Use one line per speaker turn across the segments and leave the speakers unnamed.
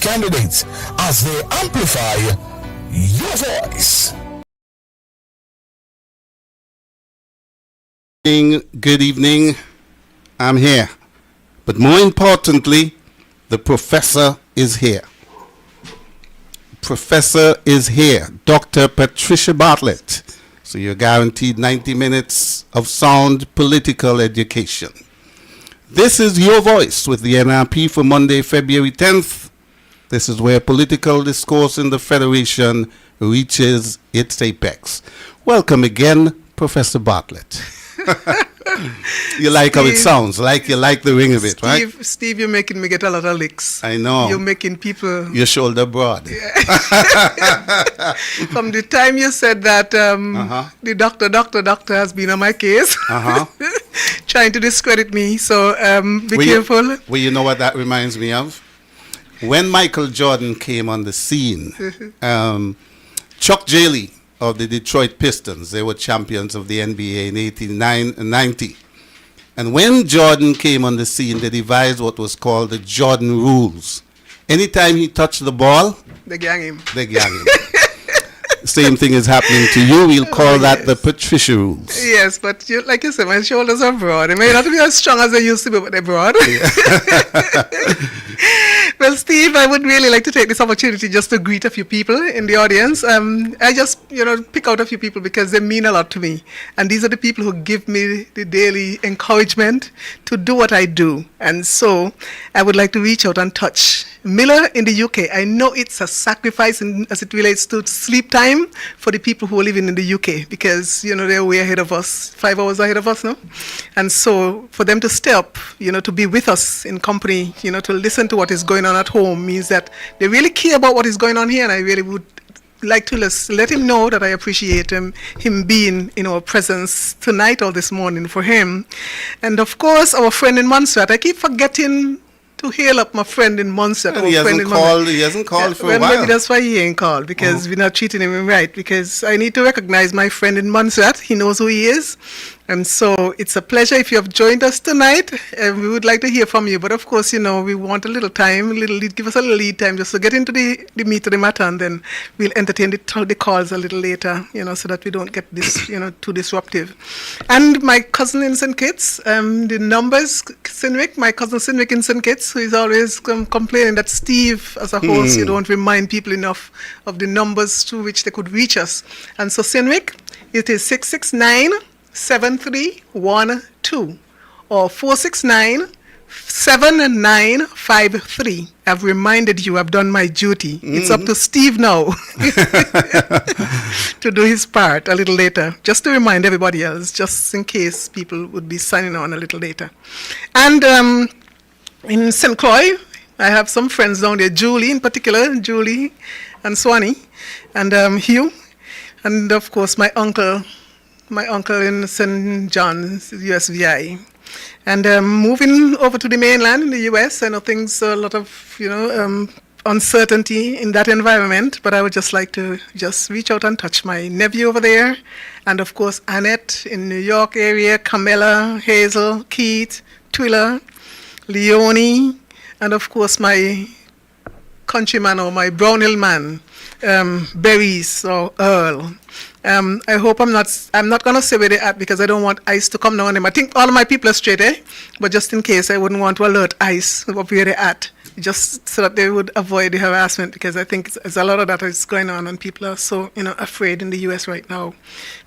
candidates as they amplify your voice.
Good evening. I'm here. But more importantly, the professor is here. Professor is here, Dr. Patricia Bartlett. So you're guaranteed 90 minutes of sound political education. This is Your Voice with the NRP for Monday, February 10th. This is where political discourse in the Federation reaches its apex. Welcome again, Professor Bartlett. You like Steve, how it sounds, you like the ring of it, right?
Steve, you're making me get a lot of licks.
I know.
You're making people...
Your shoulder broad.
Yeah. From the time you said that, the doctor has been on my case, trying to discredit me, so be careful.
Well, you know what that reminds me of? When Michael Jordan came on the scene, Chuck Daly of the Detroit Pistons, they were champions of the NBA in 1990. And when Jordan came on the scene, they devised what was called the Jordan rules. Anytime he touched the ball,
they gang him.
Same thing is happening to you. We'll call that the Patricia rules.
Yes, but like you said, my shoulders are broad. They may not be as strong as they used to be, but they're broad. Yeah. Well, Steve, I would really like to take this opportunity just to greet a few people in the audience. I just, pick out a few people because they mean a lot to me. And these are the people who give me the daily encouragement to do what I do. And so I would like to reach out and touch Miller in the UK. I know it's a sacrifice as it relates to sleep time for the people who are living in the UK because, they're way ahead of us, 5 hours ahead of us, no? And so for them to stay up, to be with us in company, to listen to what is going on at home means that they really care about what is going on here, and I really would like to let him know that I appreciate him being in our presence tonight or this morning for him. And of course, our friend in Montserrat. I keep forgetting to hail up my friend in Montserrat.
He hasn't called for a while.
Maybe that's why he ain't called, because we're not treating him right. Because I need to recognize my friend in Montserrat. He knows who he is. And so it's a pleasure if you have joined us tonight. We would like to hear from you. But of course, we want a little time, give us a little lead time just to get into the meat of the matter. And then we'll entertain the calls a little later, so that we don't get this, too disruptive. And my cousin in St. Kitts, the numbers, Sinwick, my cousin Sinwick in St. Kitts, who is always complaining that Steve, as a host, you don't remind people enough of the numbers through which they could reach us. And so Sinwick, it is 669-7312 or 469-7953. I've reminded you, I've done my duty. It's up to Steve now to do his part a little later, just to remind everybody else, just in case people would be signing on a little later. And in St. Croix, I have some friends down there, Julie in particular, Julie and Swanee, and Hugh, and of course my uncle in St. John's, USVI. And moving over to the mainland in the US, I know things a lot of, uncertainty in that environment, but I would just like to just reach out and touch my nephew over there, and of course Annette in New York area, Camilla, Hazel, Keith, Twiller, Leonie, and of course my countryman or my Brown Hill man, Berries or Earl. I hope I'm not going to say where they're at because I don't want ICE to come down on them. I think all of my people are straight, but just in case, I wouldn't want to alert ICE of where they're at, just so that they would avoid the harassment, because I think there's a lot of that is going on and people are so, afraid in the US right now.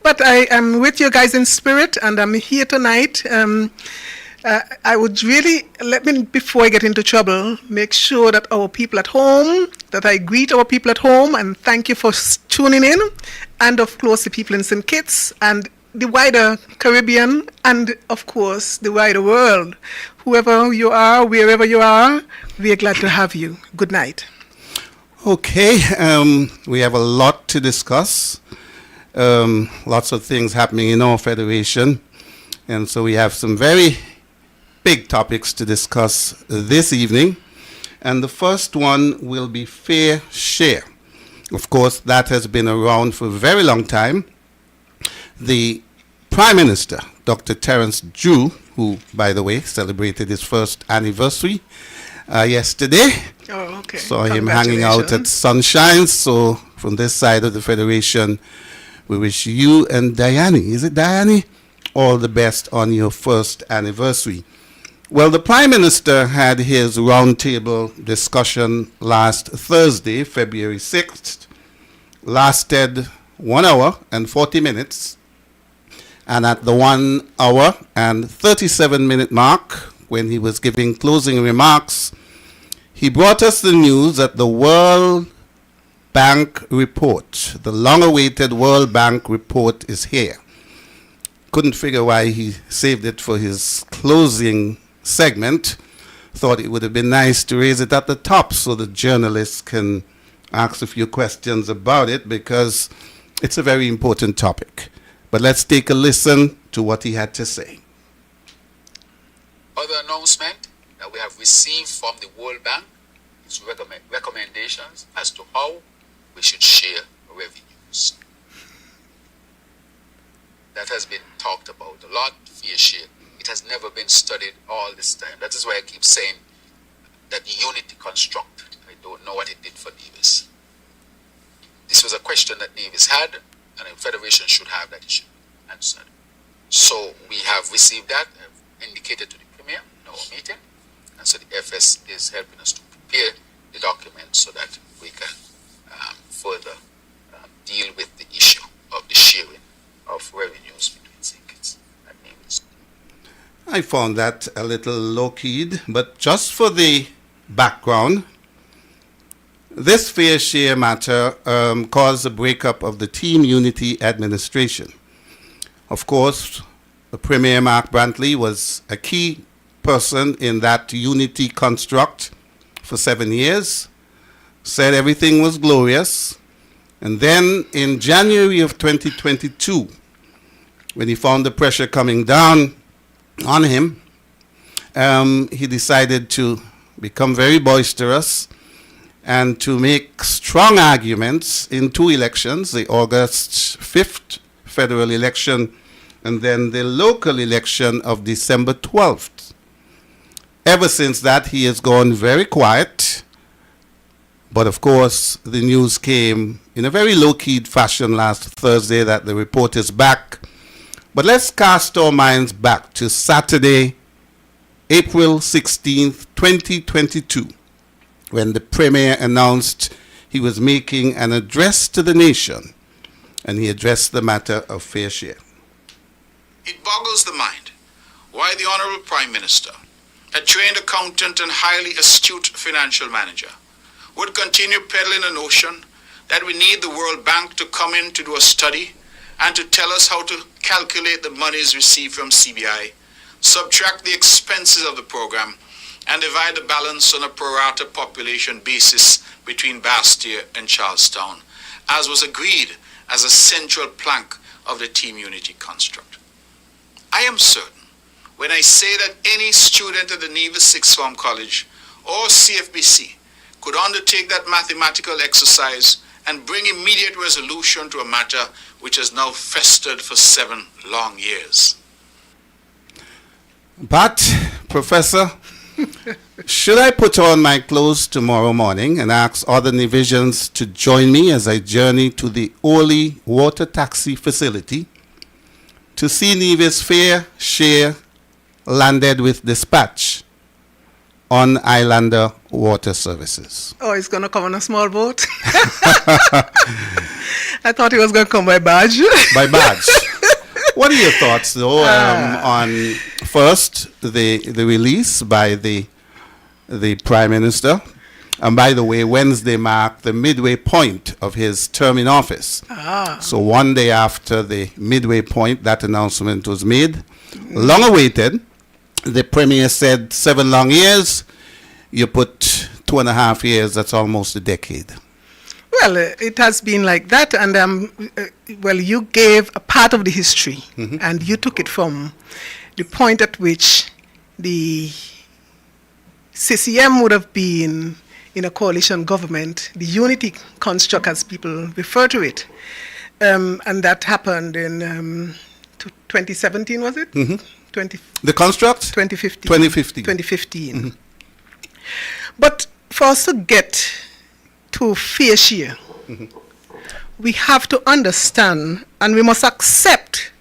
But I am with you guys in spirit, and I'm here tonight. I would really, before I get into trouble, make sure that our people at home, that I greet our people at home and thank you for tuning in, and of course the people in St. Kitts and the wider Caribbean, and of course the wider world. Whoever you are, wherever you are, we are glad to have you. Good night.
Okay, we have a lot to discuss. Lots of things happening in our federation, and so we have some very big topics to discuss this evening, and the first one will be fair share. Of course, that has been around for a very long time. The Prime Minister, Dr. Terence Drew, who, by the way, celebrated his first anniversary, yesterday.
Oh, okay.
Saw him hanging out at Sunshine. So from this side of the Federation, we wish you and Diane, is it Diane? All the best on your first anniversary. Well, the Prime Minister had his roundtable discussion last Thursday, February 6th. Lasted 1 hour and 40 minutes. And at the 1 hour and 37-minute mark, when he was giving closing remarks, he brought us the news that the World Bank report, the long-awaited World Bank report, is here. Couldn't figure why he saved it for his closing segment. Thought it would have been nice to raise it at the top so the journalists can ask a few questions about it, because it's a very important topic. But let's take a listen to what he had to say.
Other announcement that we have received from the World Bank is recommendations as to how we should share revenues. That has been talked about a lot, fair share. It has never been studied all this time. That is why I keep saying that the unity construct, I don't know what it did for Davis. This was a question that Davis had, and the Federation should have that issue answered. So we have received that, indicated to the Premier in our meeting, and so the FS is helping us to prepare the document so that we can further deal with the issue of the sharing of revenues between St. Kitts and Nevis.
I found that a little low-keyed, but just for the background, this fair share matter caused the breakup of the Team Unity administration. Of course, the Premier Mark Brantley was a key person in that unity construct for 7 years, said everything was glorious, and then in January of 2022, when he found the pressure coming down on him, he decided to become very boisterous and to make strong arguments in two elections, the August 5th federal election and then the local election of December 12th. Ever since that, he has gone very quiet. But of course, the news came in a very low-keyed fashion last Thursday that the report is back. But let's cast our minds back to Saturday, April 16th, 2022, when the Premier announced he was making an address to the nation, and he addressed the matter of fair share.
It boggles the mind why the Honorable Prime Minister, a trained accountant and highly astute financial manager, would continue peddling a notion that we need the World Bank to come in to do a study and to tell us how to calculate the monies received from CBI, subtract the expenses of the program, and divide the balance on a pro rata population basis between Bastia and Charlestown, as was agreed as a central plank of the Team Unity construct. I am certain when I say that any student at the Nevis Sixth Form College or CFBC could undertake that mathematical exercise and bring immediate resolution to a matter which has now festered for 7 long years.
But, Professor, should I put on my clothes tomorrow morning and ask other Nevisians to join me as I journey to the Oli water taxi facility to see Nevis fair share landed with dispatch on Islander Water Services?
Oh, he's going to come on a small boat? I thought he was going to come by barge.
By barge. What are your thoughts, though, on first the release by the Prime Minister? And by the way, Wednesday marked the midway point of his term in office. So one day after the midway point, that announcement was made. Long awaited. The Premier said 7 long years. You put 2.5 years, that's almost a decade.
Well, it has been like that, and well, you gave a part of the history, and you took it from the point at which the CCM would have been in a coalition government, the unity construct, as people refer to it, and that happened in 2017, was it? 20,
the construct?
2015.
2015.
2015. But for us to get to fair share, we have to understand and we must accept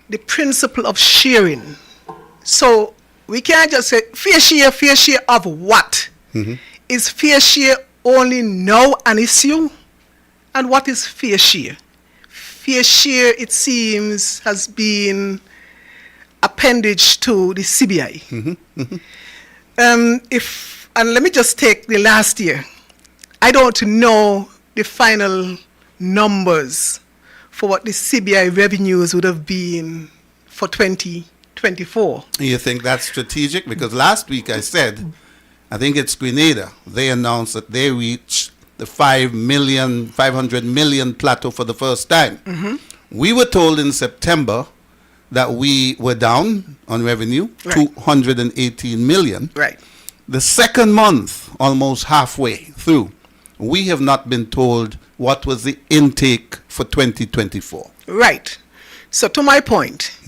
the principle of sharing. So we can't just say fair share of what? Is fair share only now an issue? And what is fair share? Fair share, it seems, has been appendage to the CBI. And let me just take the last year. I don't know the final numbers for what the CBI revenues would have been for 2024.
You think that's strategic? Because last week I said, I think it's Grenada, they announced that they reached the 500 million plateau for the first time. We were told in September that we were down on revenue,
Right.
218 million.
Right.
The second month, almost halfway through, we have not been told what was the intake for 2024.
Right. So to my point,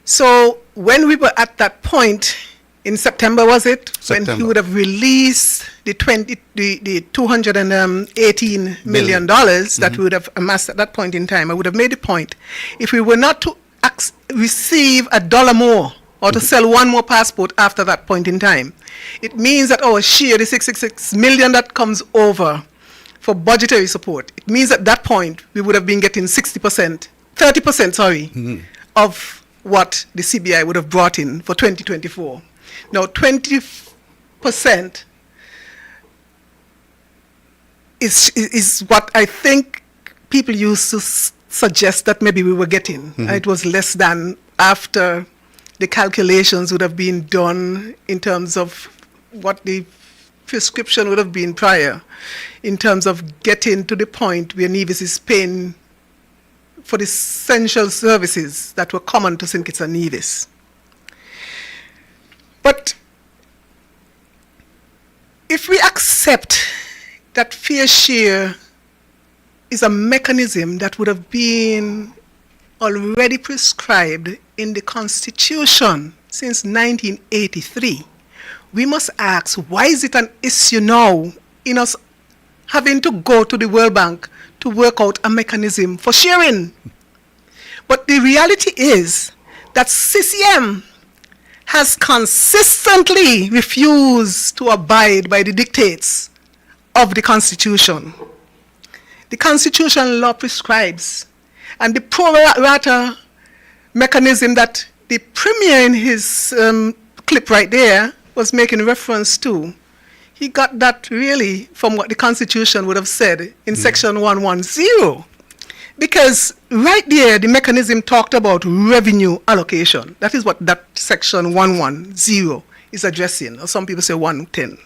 so when we were at that point in September, was it? When he
September.
would have released the $218 million that we would have amassed at that point in time, I would have made the point, if we were not to receive $1 more or to sell one more passport after that point in time, it means that our share, the 666 million that comes over for budgetary support, it means at that point we would have been getting 30%, of what the CBI would have brought in for 2024. Now, 20% is what I think people used to suggest that maybe we were getting. It was less than after the calculations would have been done in terms of what the prescription would have been prior, in terms of getting to the point where Nevis is paying for the essential services that were common to St. Kitts and Nevis. But if we accept that fair share is a mechanism that would have been already prescribed in the Constitution since 1983, we must ask, why is it an issue now in us having to go to the World Bank to work out a mechanism for sharing? But the reality is that CCM has consistently refused to abide by the dictates of the Constitution. The Constitution law prescribes, and the pro rata mechanism that the Premier in his clip right there was making reference to, he got that really from what the Constitution would have said in Section 110. Because right there, the mechanism talked about revenue allocation. That is what that Section 110 is addressing, or some people say 110.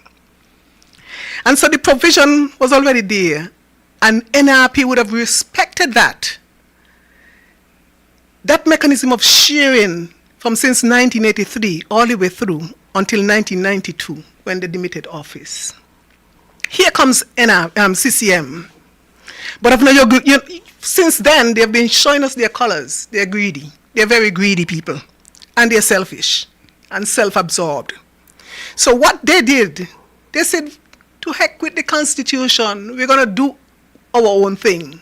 And so the provision was already there, and NRP would have respected that. That mechanism of sharing from since 1983 all the way through until 1992 when they demitted office. Here comes CCM. But since then, they've been showing us their colors. They're greedy. They're very greedy people. And they're selfish and self-absorbed. So what they did, they said, to heck with the Constitution, we're going to do our own thing.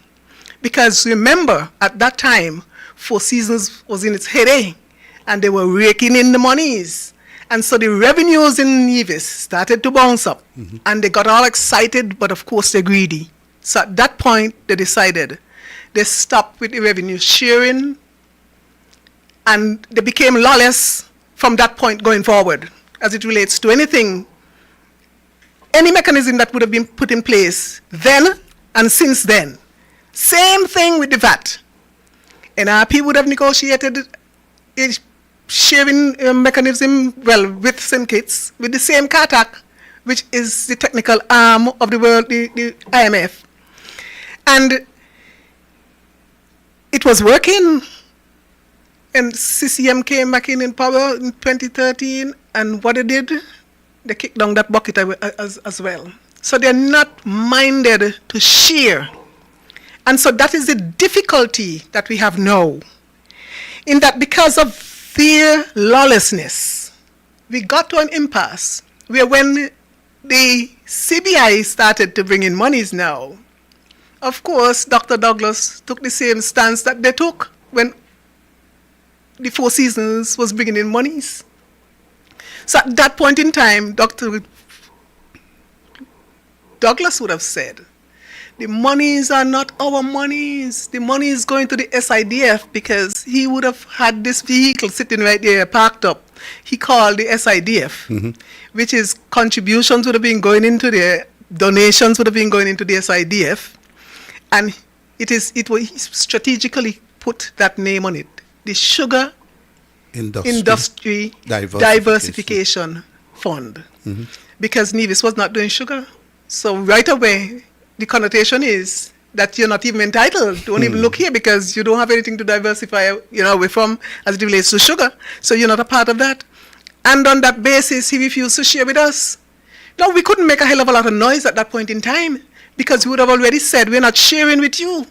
Because remember, at that time, Four Seasons was in its heyday, and they were raking in the monies. And so the revenues in Nevis started to bounce up, and they got all excited, but of course they're greedy. So at that point, they decided they stopped with the revenue sharing, and they became lawless from that point going forward, as it relates to anything, any mechanism that would have been put in place then and since then. Same thing with the VAT. NRP would have negotiated a sharing mechanism, well, with St. Kitts, with the same CARTAC, which is the technical arm of the world, the IMF. And it was working. And CCM came back in power in 2013, and what they did, they kicked down that bucket as well. So they're not minded to share. And so that is the difficulty that we have now, in that because of their lawlessness, we got to an impasse where when the CBI started to bring in monies now, of course, Dr. Douglas took the same stance that they took when the Four Seasons was bringing in monies. So at that point in time, Dr. Douglas would have said, the monies are not our monies. The money is going to the SIDF, because he would have had this vehicle sitting right there parked up. He called the SIDF, which is contributions would have been going into there, donations would have been going into the SIDF, and it was he strategically put that name on it, the Sugar Industry Diversification Fund, because Nevis was not doing sugar. So right away, the connotation is that you're not even entitled. Don't even look here, because you don't have anything to diversify, away from as it relates to sugar. So you're not a part of that. And on that basis, he refused to share with us. Now, we couldn't make a hell of a lot of noise at that point in time, because we would have already said, we're not sharing with you.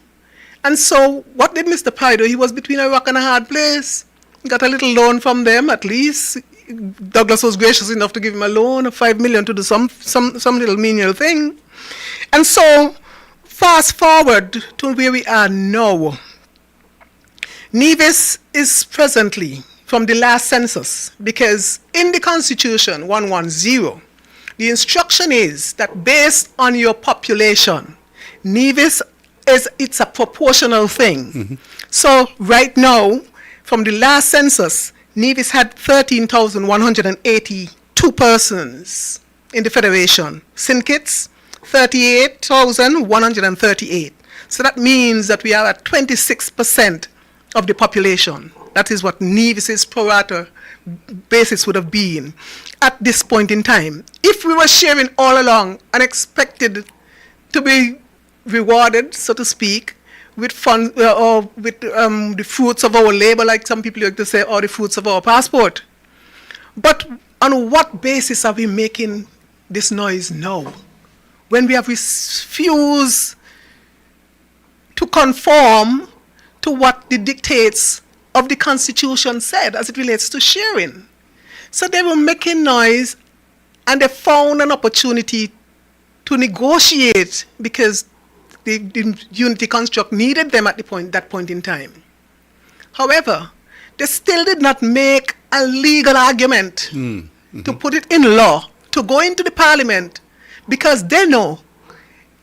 And so what did Mr. Pai do? He was between a rock and a hard place. He got a little loan from them, at least. Douglas was gracious enough to give him a loan of $5 million to do some little menial thing. And so, fast forward to where we are now. Nevis is presently, from the last census, because in the Constitution 110, the instruction is that based on your population, Nevis it's a proportional thing. So right now, from the last census, Nevis had 13,182 persons in the Federation. St. Kitts, 38,138. So that means that we are at 26% of the population. That is what Nevis's pro rata basis would have been at this point in time. If we were sharing all along and expected to be rewarded, so to speak, with fun, or with the fruits of our labor, like some people like to say, or the fruits of our passport. But on what basis are we making this noise now, when we have refused to conform to what the dictates of the Constitution said as it relates to sharing? So they were making noise, and they found an opportunity to negotiate, because the unity construct needed them at that point in time. However, they still did not make a legal argument to put it in law, to go into the parliament, because they know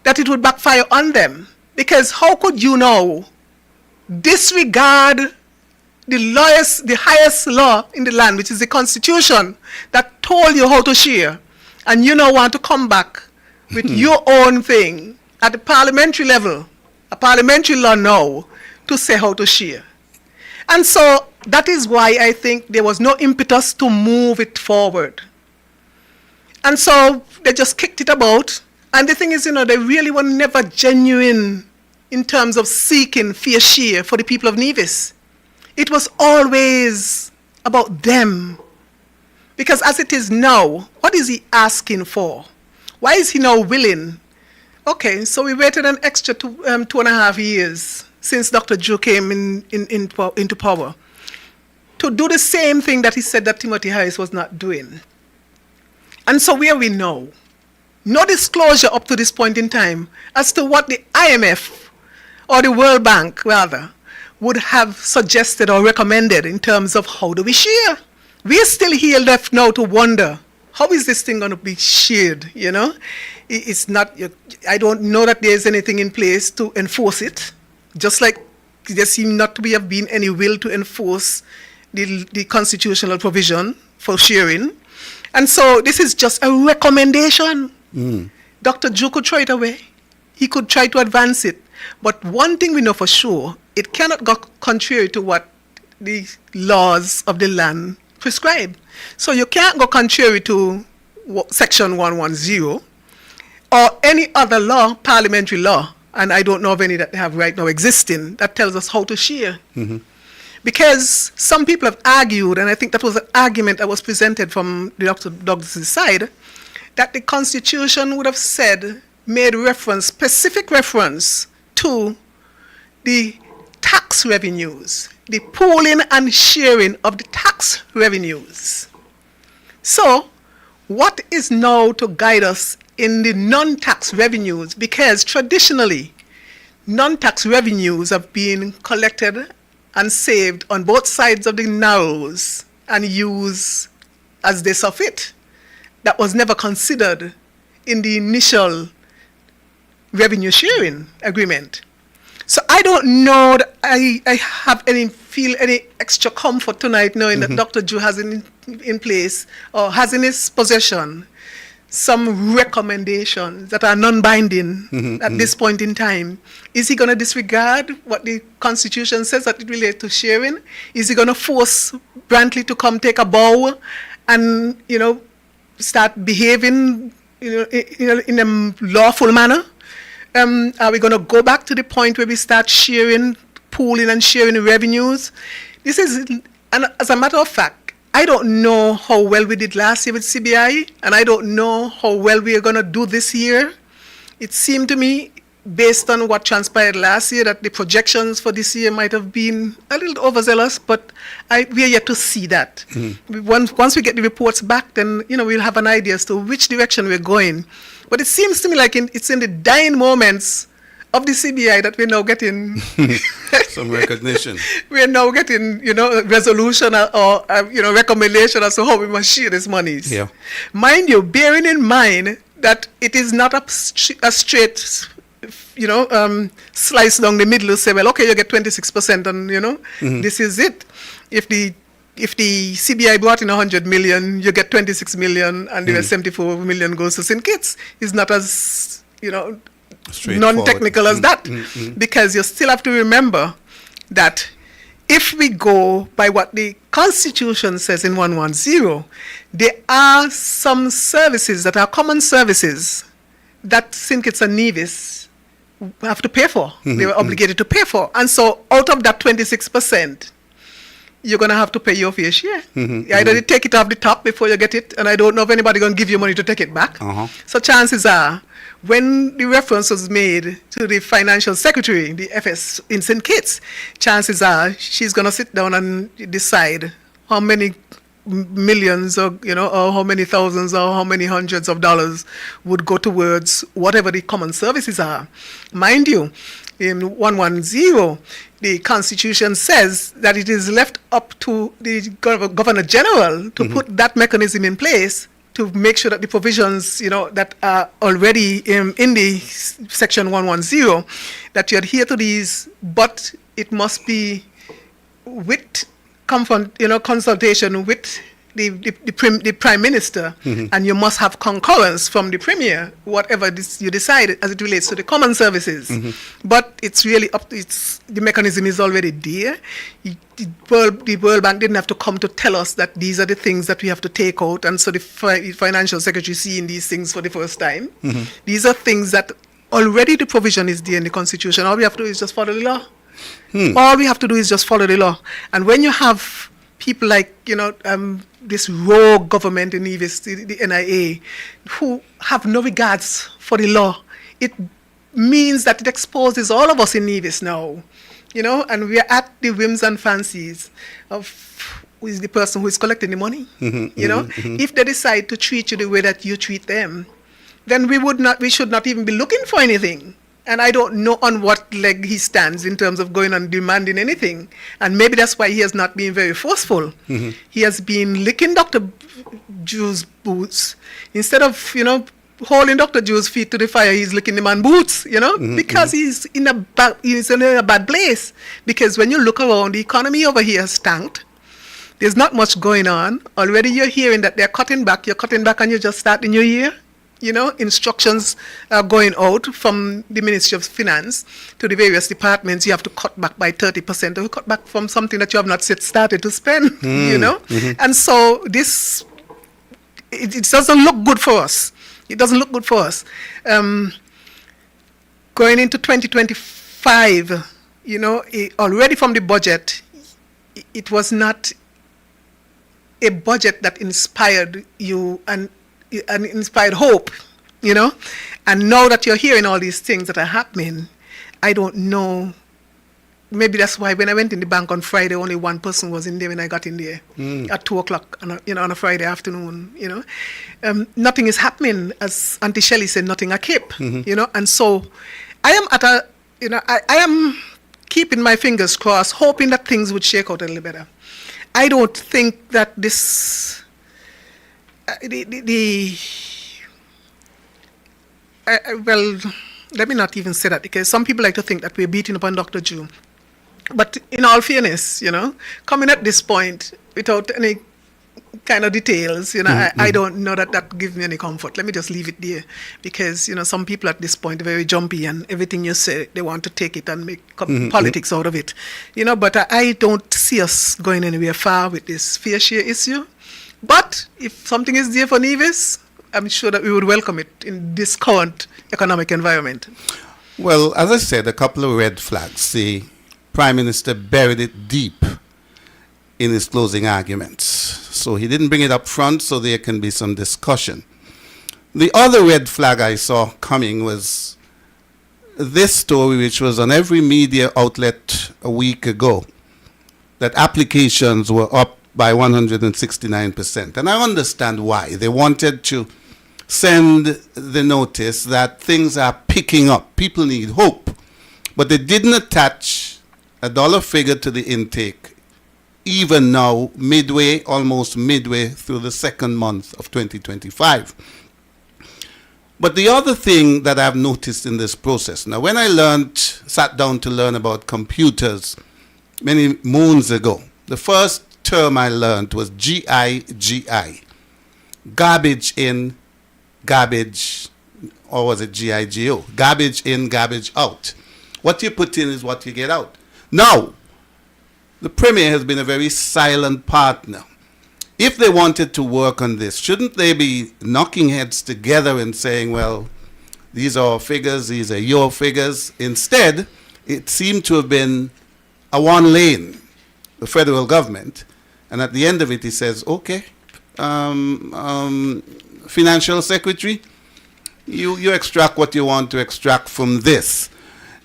that it would backfire on them. Because how could you now disregard the highest law in the land, which is the Constitution, that told you how to share, and you now want to come back with your own thing at the parliamentary level, a parliamentary law now, to say how to share? And so that is why I think there was no impetus to move it forward. And so they just kicked it about. And the thing is, they really were never genuine in terms of seeking fair share for the people of Nevis. It was always about them. Because as it is now, what is he asking for? Why is he now willing? Okay, so we waited an extra 2.5 years since Dr. Drew came into power to do the same thing that he said that Timothy Harris was not doing. And so where we know, no disclosure up to this point in time as to what the IMF, or the World Bank rather, would have suggested or recommended in terms of how do we share. We're still here left now to wonder, how is this thing going to be shared, It's not, I don't know that there's anything in place to enforce it, just like there seems not to have been any will to enforce the constitutional provision for sharing. And so this is just a recommendation. Dr. Drew could throw it away. He could try to advance it. But one thing we know for sure, it cannot go contrary to what the laws of the land prescribe. So you can't go contrary to Section 110 or any other law, parliamentary law, and I don't know of any that they have right now existing, that tells us how to share. Because some people have argued, and I think that was an argument that was presented from Dr. Douglas' side, that the Constitution would have made reference, specific reference to the tax revenues, the pooling and sharing of the tax revenues. So, what is now to guide us in the non-tax revenues? Because traditionally, non-tax revenues have been collected and saved on both sides of the narrows and used as they saw fit. That was never considered in the initial revenue sharing agreement. So I don't know that I feel any extra comfort tonight knowing that Dr. Drew has in place or has in his possession some recommendations that are non-binding at this point in time. Is he going to disregard what the Constitution says that it relates to sharing? Is he going to force Brantley to come take a bow and, start behaving, in a lawful manner? Are we going to go back to the point where we start sharing, pooling and sharing revenues? This is, and as a matter of fact, I don't know how well we did last year with CBI, and I don't know how well we are going to do this year. It seemed to me, based on what transpired last year, that the projections for this year might have been a little overzealous, but we are yet to see that. Once we get the reports back, then we'll have an idea as to which direction we're going. But it seems to me like it's in the dying moments of the CBI that we're now getting
some recognition.
We're now getting, resolution or recommendation as to how we must share these monies.
Yeah.
Mind you, bearing in mind that it is not a straight, slice down the middle to say, well, okay, you get 26% and, this is it. If the CBI brought in 100 million, you get 26 million, and the rest 74 million goes to St. Kitts. It's not as, non-technical as that. Because you still have to remember that if we go by what the Constitution says in 110, there are some services that are common services that St. Kitts and Nevis have to pay for. They were obligated to pay for. And so out of that 26%, you're going to have to pay your fair share. Either they take it off the top before you get it, and I don't know if anybody going to give you money to take it back. So chances are, when the reference was made to the financial secretary, the FS in St. Kitts, chances are she's going to sit down and decide how many millions or how many thousands or how many hundreds of dollars would go towards whatever the common services are. Mind you, in 110, the Constitution says that it is left up to the Governor General to put that mechanism in place to make sure that the provisions, that are already in the Section 110, that you adhere to these, but it must be with consultation with the Prime Minister, and you must have concurrence from the Premier, whatever you decide as it relates to the common services. But it's really up to the mechanism is already there. The World Bank didn't have to come to tell us that these are the things that we have to take out, and so the Financial Secretary seeing these things for the first time. These are things that already the provision is there in the Constitution. All we have to do is just follow the law. All we have to do is just follow the law. And when you have people like, this rogue government in Nevis, the NIA, who have no regards for the law, it means that it exposes all of us in Nevis now, and we are at the whims and fancies of who is the person who is collecting the money. If they decide to treat you the way that you treat them, then we should not even be looking for anything. And I don't know on what leg he stands in terms of going and demanding anything. And maybe that's why he has not been very forceful. He has been licking Dr. Drew's boots. Instead of, holding Dr. Drew's feet to the fire, he's licking the man's boots, because he's in a bad place. Because when you look around, the economy over here has tanked. There's not much going on. Already you're hearing that they're cutting back. You're cutting back and you just start the new year. Instructions are going out from the Ministry of Finance to the various departments. You have to cut back by 30%. Or cut back from something that you have not yet started to spend, And so it doesn't look good for us. It doesn't look good for us. Going into 2025, already from the budget, it was not a budget that inspired you and inspired hope, and now that you're hearing all these things that are happening, I don't know maybe that's why when I went in the bank on Friday, only one person was in there when I got in there at 2:00 on a Friday afternoon. Nothing is happening, as Auntie Shelley said. Nothing a keep. And so I am at a I am keeping my fingers crossed, hoping that things would shake out a little better. I don't think that this well, let me not even say that, because some people like to think that we're beating up on Dr. Jew. But in all fairness, coming at this point without any kind of details, I don't know that gives me any comfort. Let me just leave it there, because, some people at this point are very jumpy, and everything you say, they want to take it and make politics out of it. But I don't see us going anywhere far with this fair share issue. But if something is there for Nevis, I'm sure that we would welcome it in this current economic environment.
Well, as I said, a couple of red flags. The Prime Minister buried it deep in his closing arguments. So he didn't bring it up front so there can be some discussion. The other red flag I saw coming was this story, which was on every media outlet a week ago, that applications were up by 169%. And I understand why. They wanted to send the notice that things are picking up. People need hope. But they didn't attach a dollar figure to the intake, even now, almost midway through the second month of 2025. But the other thing that I've noticed in this process, now when I sat down to learn about computers many moons ago, the first term I learned was GIGI, garbage in, garbage, or was it GIGO? Garbage in, garbage out. What you put in is what you get out. Now, the Premier has been a very silent partner. If they wanted to work on this, shouldn't they be knocking heads together and saying, well, these are our figures, these are your figures? Instead, it seemed to have been a one lane, the federal government, and at the end of it, he says, okay, Financial Secretary, you extract what you want to extract from this,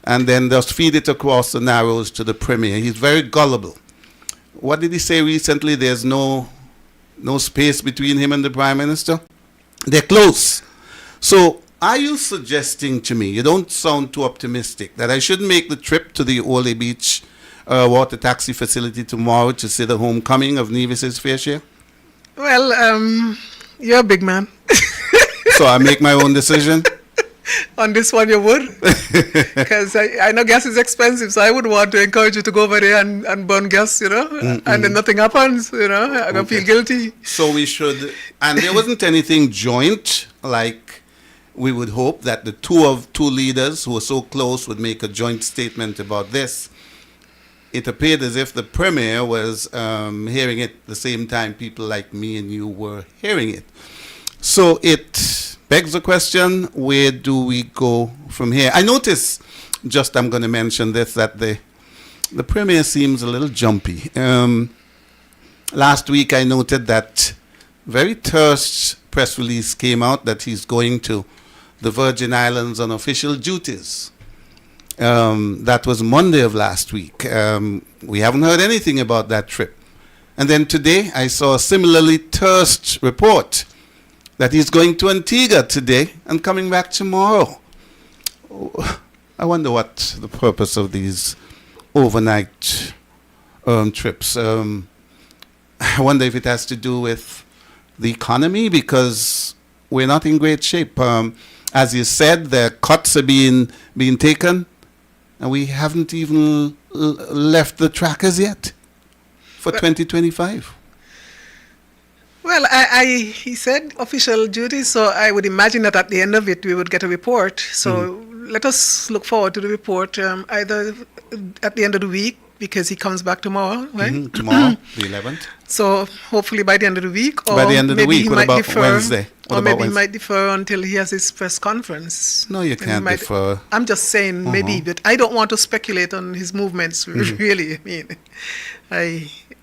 and then just feed it across the Narrows to the Premier. He's very gullible. What did he say recently? There's no space between him and the Prime Minister? They're close. So are you suggesting to me, you don't sound too optimistic, that I should make the trip to the Ole Beach water taxi facility tomorrow to see the homecoming of Nevis's fair share?
Well, you're a big man.
So I make my own decision?
On this one, you would. Because I know gas is expensive, so I would want to encourage you to go over there and burn gas, and then nothing happens, I'm going to feel guilty.
So we should, and there wasn't anything joint, like we would hope that the two leaders who are so close would make a joint statement about this. It appeared as if the Premier was hearing it the same time people like me and you were hearing it. So it begs the question, where do we go from here? I notice, I'm going to mention this, that the Premier seems a little jumpy. Last week I noted that very terse press release came out that he's going to the Virgin Islands on official duties. That was Monday of last week. We haven't heard anything about that trip. And then today I saw a similarly terse report that he's going to Antigua today and coming back tomorrow. I wonder what the purpose of these overnight trips. I wonder if it has to do with the economy, because we're not in great shape. As you said, the cuts are being taken, and we haven't even left the trackers yet for 2025.
Well, he said official duties, so I would imagine that at the end of it we would get a report. So let us look forward to the report either at the end of the week, because he comes back tomorrow, right?
Tomorrow, the 11th.
So hopefully by the end of the week, or
by the end of the week. What about Wednesday?
Or maybe he might defer until he has his press conference.
No, you can't defer.
I'm just saying maybe, but I don't want to speculate on his movements, really. I mean,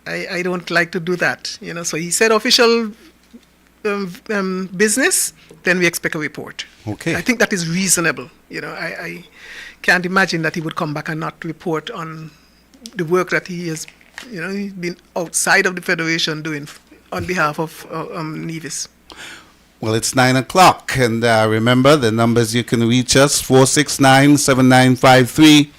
I don't like to do that, So he said official business, then we expect a report.
Okay.
I think that is reasonable. I can't imagine that he would come back and not report on the work that he has, he's been outside of the Federation doing on behalf of Nevis.
Well, it's 9 o'clock, and remember the numbers you can reach us: 469-7953,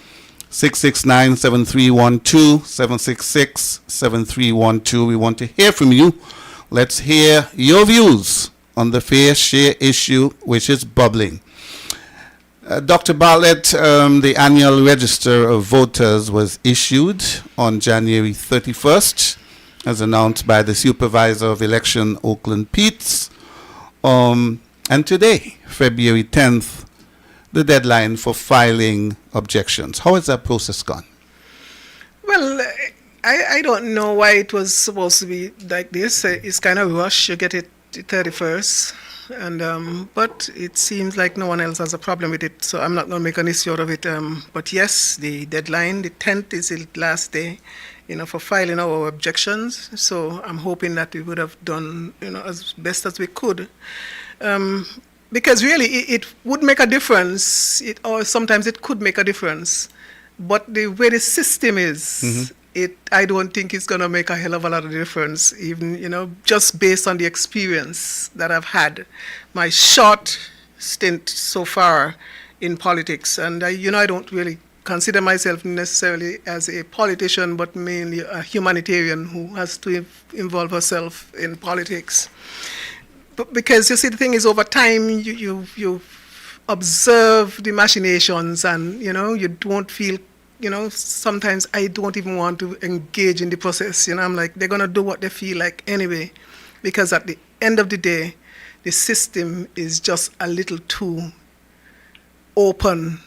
669-7312, 766-7312. We want to hear from you. Let's hear your views on the fair share issue, which is bubbling. Dr. Bartlett, the annual register of voters was issued on January 31st, as announced by the Supervisor of Election, Oakland Peets. And today, February 10th, the deadline for filing objections. How has that process gone?
Well, I don't know why it was supposed to be like this. It's kind of rushed. You get it the 31st. But it seems like no one else has a problem with it, so I'm not going to make an issue out of it. But yes, the deadline, the 10th, is the last day, for filing our objections. So I'm hoping that we would have done, as best as we could. Because really, it would make a difference, or sometimes it could make a difference. But the way the system is, I don't think it's going to make a hell of a lot of difference, even, just based on the experience that I've had, my short stint so far in politics. And, I don't really consider myself necessarily as a politician, but mainly a humanitarian who has to involve herself in politics. But because, you see, the thing is, over time, you observe the machinations and, you don't feel, sometimes I don't even want to engage in the process. I'm like, they're going to do what they feel like anyway, because at the end of the day, the system is just a little too open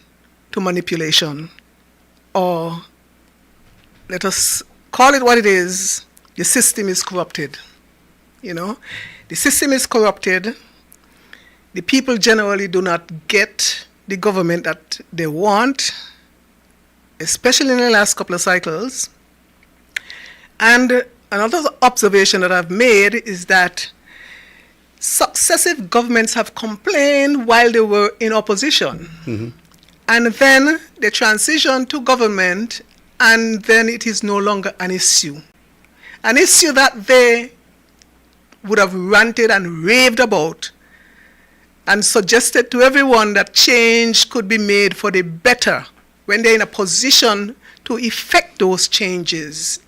to manipulation. Or let us call it what it is, the system is corrupted. The system is corrupted. The people generally do not get the government that they want, especially in the last couple of cycles. And another observation that I've made is that successive governments have complained while they were in opposition. And then they transition to government, and then it is no longer an issue. An issue that they would have ranted and raved about and suggested to everyone that change could be made for the better. When they're in a position to effect those changes,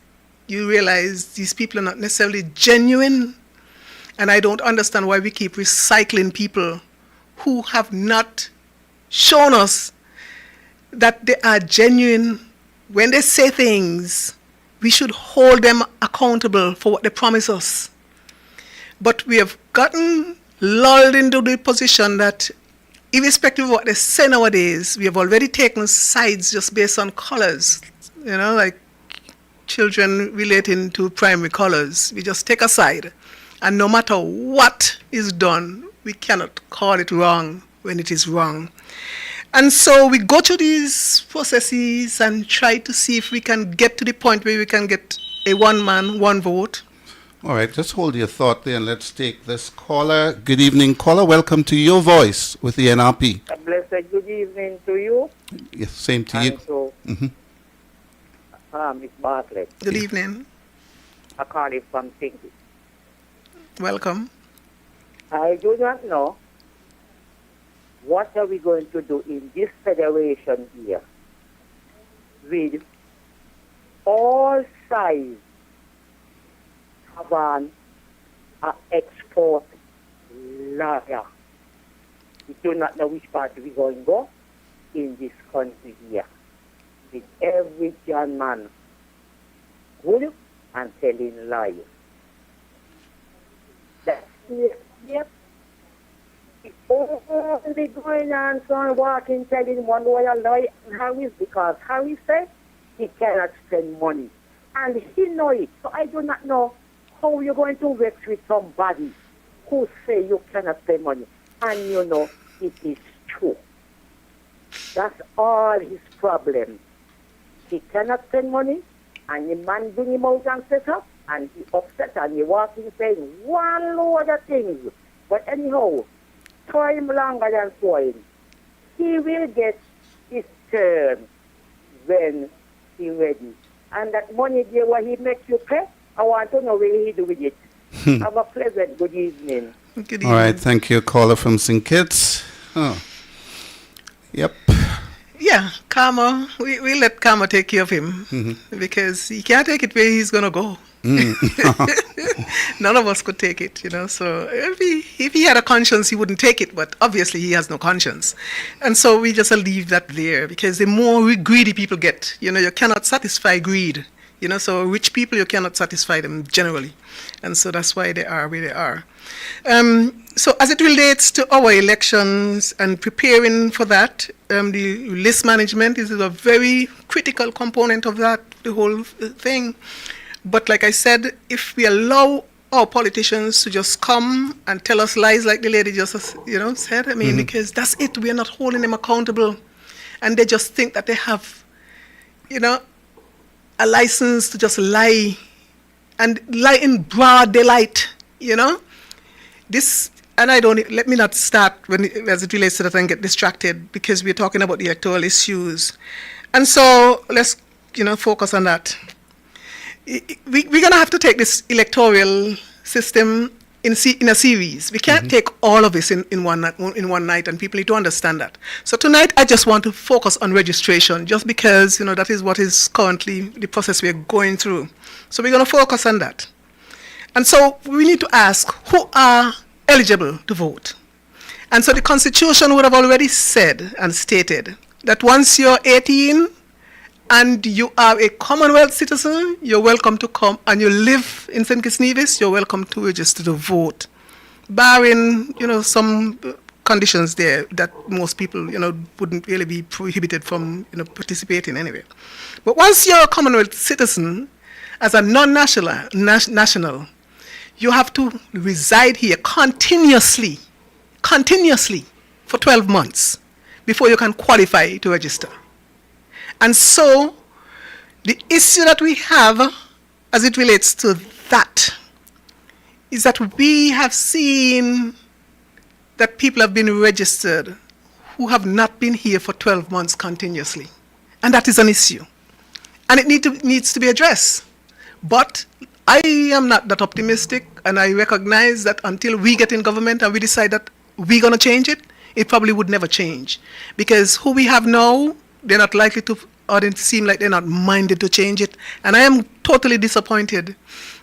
you realize these people are not necessarily genuine. And I don't understand why we keep recycling people who have not shown us that they are genuine. When they say things, we should hold them accountable for what they promise us. But we have gotten lulled into the position that irrespective of what they say nowadays, we have already taken sides just based on colors, like children relating to primary colors. We just take a side. And no matter what is done, we cannot call it wrong when it is wrong. And so we go through these processes and try to see if we can get to the point where we can get a one man, one vote.
All right, just hold your thought there and let's take this caller. Good evening, caller. Welcome to Your Voice with the NRP.
A blessed good evening to you.
Yes, same to you.
So, Miss Bartlett.
Good evening.
I call it from Tinky.
Welcome.
I do not know what are we going to do in this federation here with all sides have an export lawyer. We do not know which party we're going to go in this country here. With every young man good and telling lies. That's it. Yep. It's only going on son walking telling one lawyer lie and Harris because Harris said he cannot spend money. And he know it. So I do not know how you're going to vex with somebody who say you cannot spend money. And you know it is true. That's all his problem. He cannot spend money, and the man bring him out and set up, and he upset and he walking saying one load of things. But anyhow, time longer than swine. He will get his turn when he ready And that money there what he makes you pay, I want to know where he do with it. Have a pleasant good evening.
Good
All right,
evening.
thank you, caller from St. Kitts. Oh. Yep.
Yeah, Karma, we let Karma take care of him because he can't take it where he's going to go. None of us could take it, So if he had a conscience, he wouldn't take it, but obviously he has no conscience. And so we just leave that there because the more greedy people get, you cannot satisfy greed. So rich people, you cannot satisfy them generally. And so that's why they are where they are. So as it relates to our elections and preparing for that, the list management is a very critical component of that, the whole thing. But like I said, if we allow our politicians to just come and tell us lies like the lady just, said, because that's it, we're not holding them accountable. And they just think that they have, a license to just lie and lie in broad daylight, This, and let me not start as it relates to that and get distracted because we're talking about the electoral issues. And so let's, focus on that. We're going to have to take this electoral system in a series. We can't take all of this in one night, and people need to understand that. So tonight, I just want to focus on registration, just because that is what is currently the process we're going through. So we're going to focus on that. And so we need to ask who are eligible to vote. And so the Constitution would have already said and stated that once you're 18 and you are a Commonwealth citizen, you're welcome to come, and you live in St. Kitts Nevis, you're welcome to register to vote, barring, some conditions there that most people, wouldn't really be prohibited from, participating anyway. But once you're a Commonwealth citizen, as a national, you have to reside here continuously for 12 months before you can qualify to register. And so the issue that we have as it relates to that is that we have seen that people have been registered who have not been here for 12 months continuously. And that is an issue. And it needs to be addressed. But I am not that optimistic, and I recognize that until we get in government and we decide that we're going to change it, it probably would never change. Because who we have now, they're not likely to, or they seem like they're not minded to change it. And I am totally disappointed.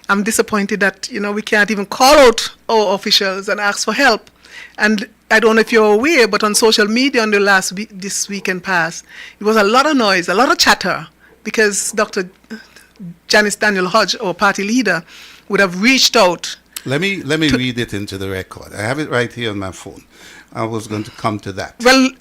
I'm disappointed that, we can't even call out our officials and ask for help. And I don't know if you're aware, but on social media on this weekend past, it was a lot of noise, a lot of chatter, because Dr. Janice Daniel Hodge, our party leader, would have reached out.
Let me read it into the record. I have it right here on my phone. I was going to come to that.
Well,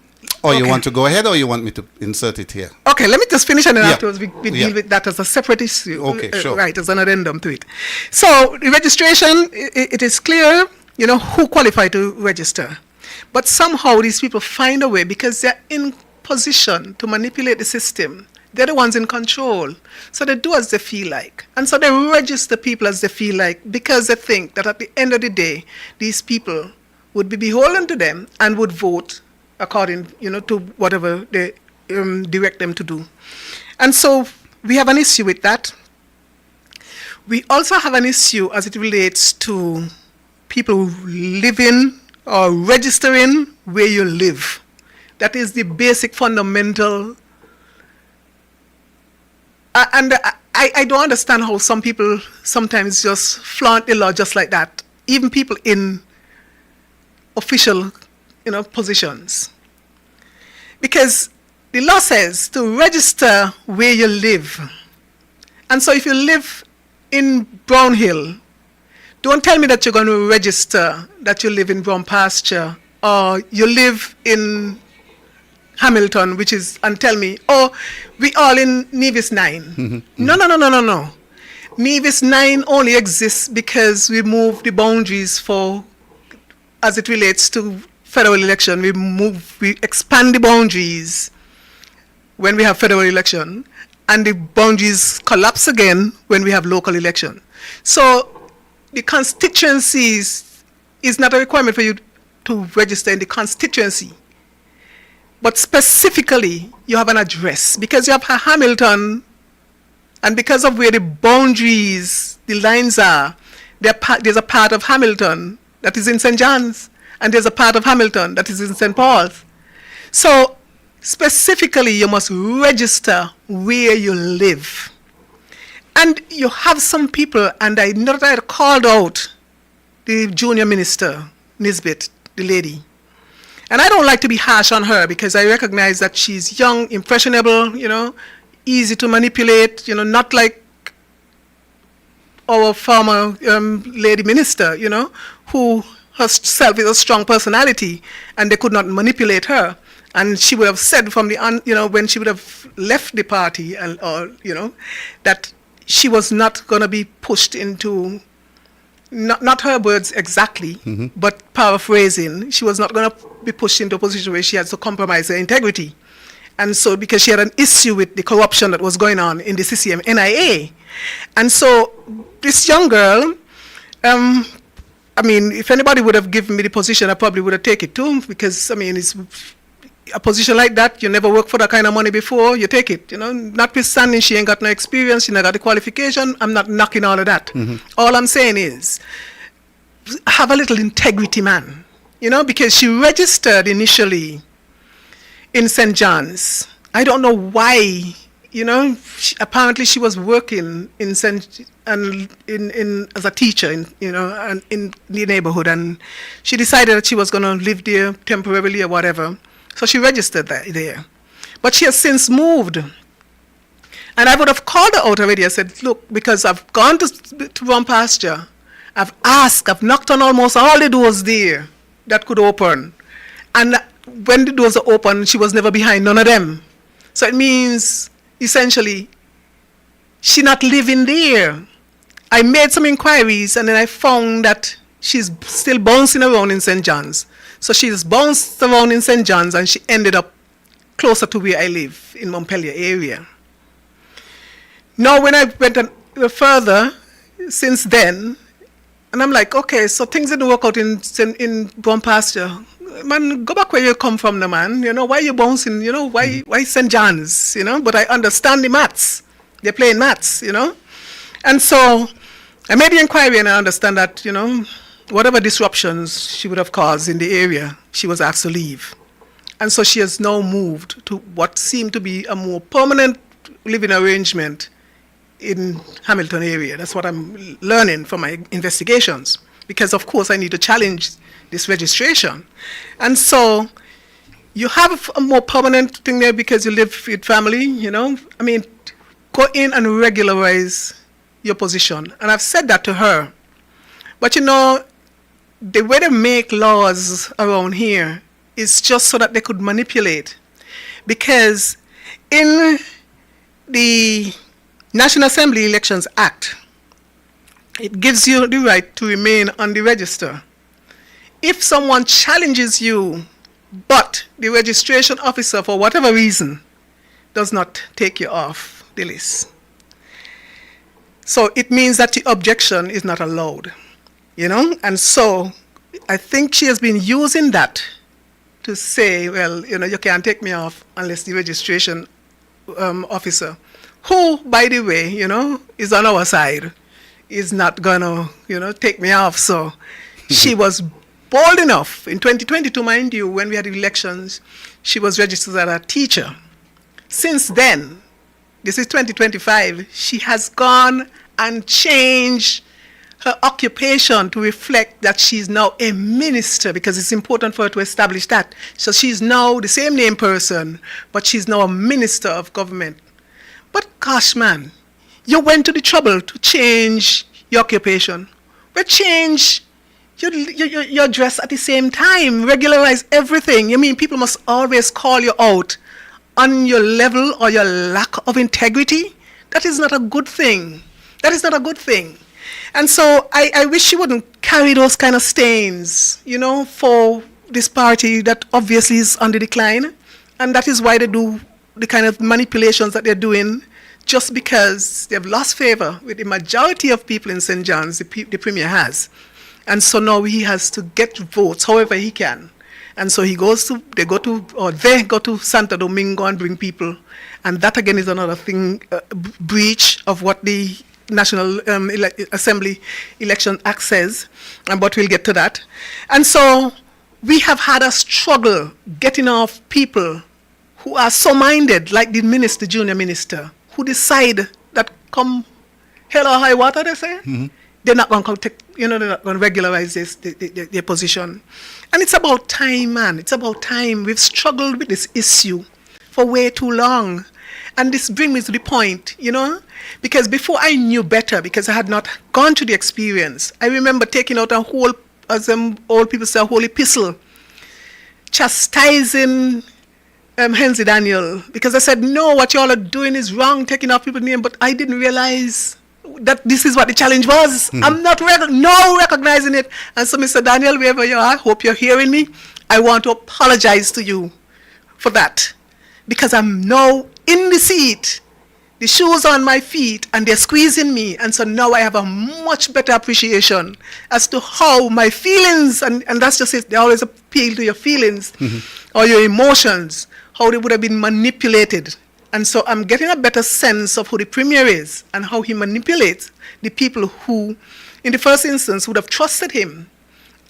Or you want to go ahead, or you want me to insert it here?
Okay, let me just finish, and then afterwards we deal with that as a separate issue.
Okay, sure.
Right, as an addendum to it. So the registration, it is clear, who qualify to register. But somehow these people find a way, because they're in position to manipulate the system. They're the ones in control. So they do as they feel like. And so they register people as they feel like, because they think that at the end of the day, these people would be beholden to them and would vote according, to whatever they direct them to do. And so we have an issue with that. We also have an issue as it relates to people living or registering where you live. That is the basic fundamental. And I don't understand how some people sometimes just flaunt the law just like that. Even people in official, positions. Because the law says to register where you live. And so if you live in Brown Hill, don't tell me that you're going to register that you live in Brown Pasture, or you live in Hamilton, and tell me, we all in Nevis 9. No. Nevis 9 only exists because we move the boundaries as it relates to federal election. We expand the boundaries when we have federal election, and the boundaries collapse again when we have local election. So the constituencies is not a requirement for you to register in the constituency. But specifically, you have an address, because you have Hamilton And because of where the boundaries, the lines are, there's a part of Hamilton that is in St. John's, and there's a part of Hamilton that is in St. Paul's. So specifically, you must register where you live. And you have some people, and I know that I had called out the junior minister, Nisbet, the lady. And I don't like to be harsh on her because I recognize that she's young, impressionable, easy to manipulate, not like our former lady minister, who herself is a strong personality, and they could not manipulate her. And she would have said from the, when she would have left the party, that she was not going to be pushed into, not her words exactly, but paraphrasing, she was not going to be pushed into a position where she had to compromise her integrity. And so, because she had an issue with the corruption that was going on in the CCM NIA. And so, this young girl, if anybody would have given me the position, I probably would have taken it too, because, it's a position like that, you never worked for that kind of money before, you take it, Notwithstanding she ain't got no experience, she ain't got the qualification, I'm not knocking all of that. All I'm saying is, have a little integrity, man, because she registered initially in St. John's. I don't know why, apparently she was working in as a teacher in the neighborhood, and she decided that she was going to live there temporarily or whatever. So she registered there. But she has since moved. And I would have called her out already. I said, look, because I've gone to Run Pasture, I've asked, I've knocked on almost all the doors there that could open. And when the doors are open, she was never behind none of them. So it means, essentially, she not living there. I made some inquiries, and then I found that she's still bouncing around in St. John's. So she's bounced around in St. John's, and she ended up closer to where I live, in Montpelier area. Now, when I went further, since then, and I'm like, okay, so things didn't work out in Brown Pasture. Man, go back where you come from, man. Why you bouncing? Why St. John's? But I understand the maths. They're playing maths, And so I made the inquiry, and I understand that, whatever disruptions she would have caused in the area, she was asked to leave. And so she has now moved to what seemed to be a more permanent living arrangement in Hamilton area. That's what I'm learning from my investigations, because of course I need to challenge this registration. And so you have a more permanent thing there because you live with family, go in and regularize your position. And I've said that to her. But the way they make laws around here is just so that they could manipulate. Because in the National Assembly Elections Act, it gives you the right to remain on the register. If someone challenges you, but the registration officer, for whatever reason, does not take you off the list, so it means that the objection is not allowed. And so I think she has been using that to say, well, you can't take me off unless the registration officer, who, by the way, is on our side, is not gonna, take me off. So she was bold enough in 2022, mind you, when we had elections, she was registered as a teacher. Since then, this is 2025, she has gone and changed her occupation to reflect that she's now a minister, because it's important for her to establish that. So she's now the same name person, but she's now a minister of government. But gosh, man, you went to the trouble to change your occupation. But change your dress at the same time, regularize everything. People must always call you out on your level or your lack of integrity? That is not a good thing. That is not a good thing. And so I wish she wouldn't carry those kind of stains, for this party that obviously is on the decline. And that is why they do the kind of manipulations that they're doing, just because they've lost favor with the majority of people in St. John's, the Premier has. And so now he has to get votes however he can. And so they go to Santo Domingo and bring people. And that again is another thing, breach of what the National Assembly Election Act says, but we'll get to that. And so we have had a struggle getting off people who are so minded, like the minister, junior minister, who decide that come hell or high water, they say, they're not going to take, they're not going to regularize their position. And it's about time, man. It's about time. We've struggled with this issue for way too long. And this brings me to the point, because before I knew better, because I had not gone through the experience, I remember taking out a whole, as old people say, a whole epistle, chastising Hensley Daniel, because I said, no, what you all are doing is wrong, taking off people's name, but I didn't realize that this is what the challenge was. I'm not recognizing it. And so, Mr. Daniel, wherever you are, I hope you're hearing me. I want to apologize to you for that, because I'm now in the seat, the shoes on my feet, and they're squeezing me. And so now I have a much better appreciation as to how my feelings, and that's just it, they always appeal to your feelings or your emotions, how they would have been manipulated. And so I'm getting a better sense of who the Premier is and how he manipulates the people who, in the first instance, would have trusted him.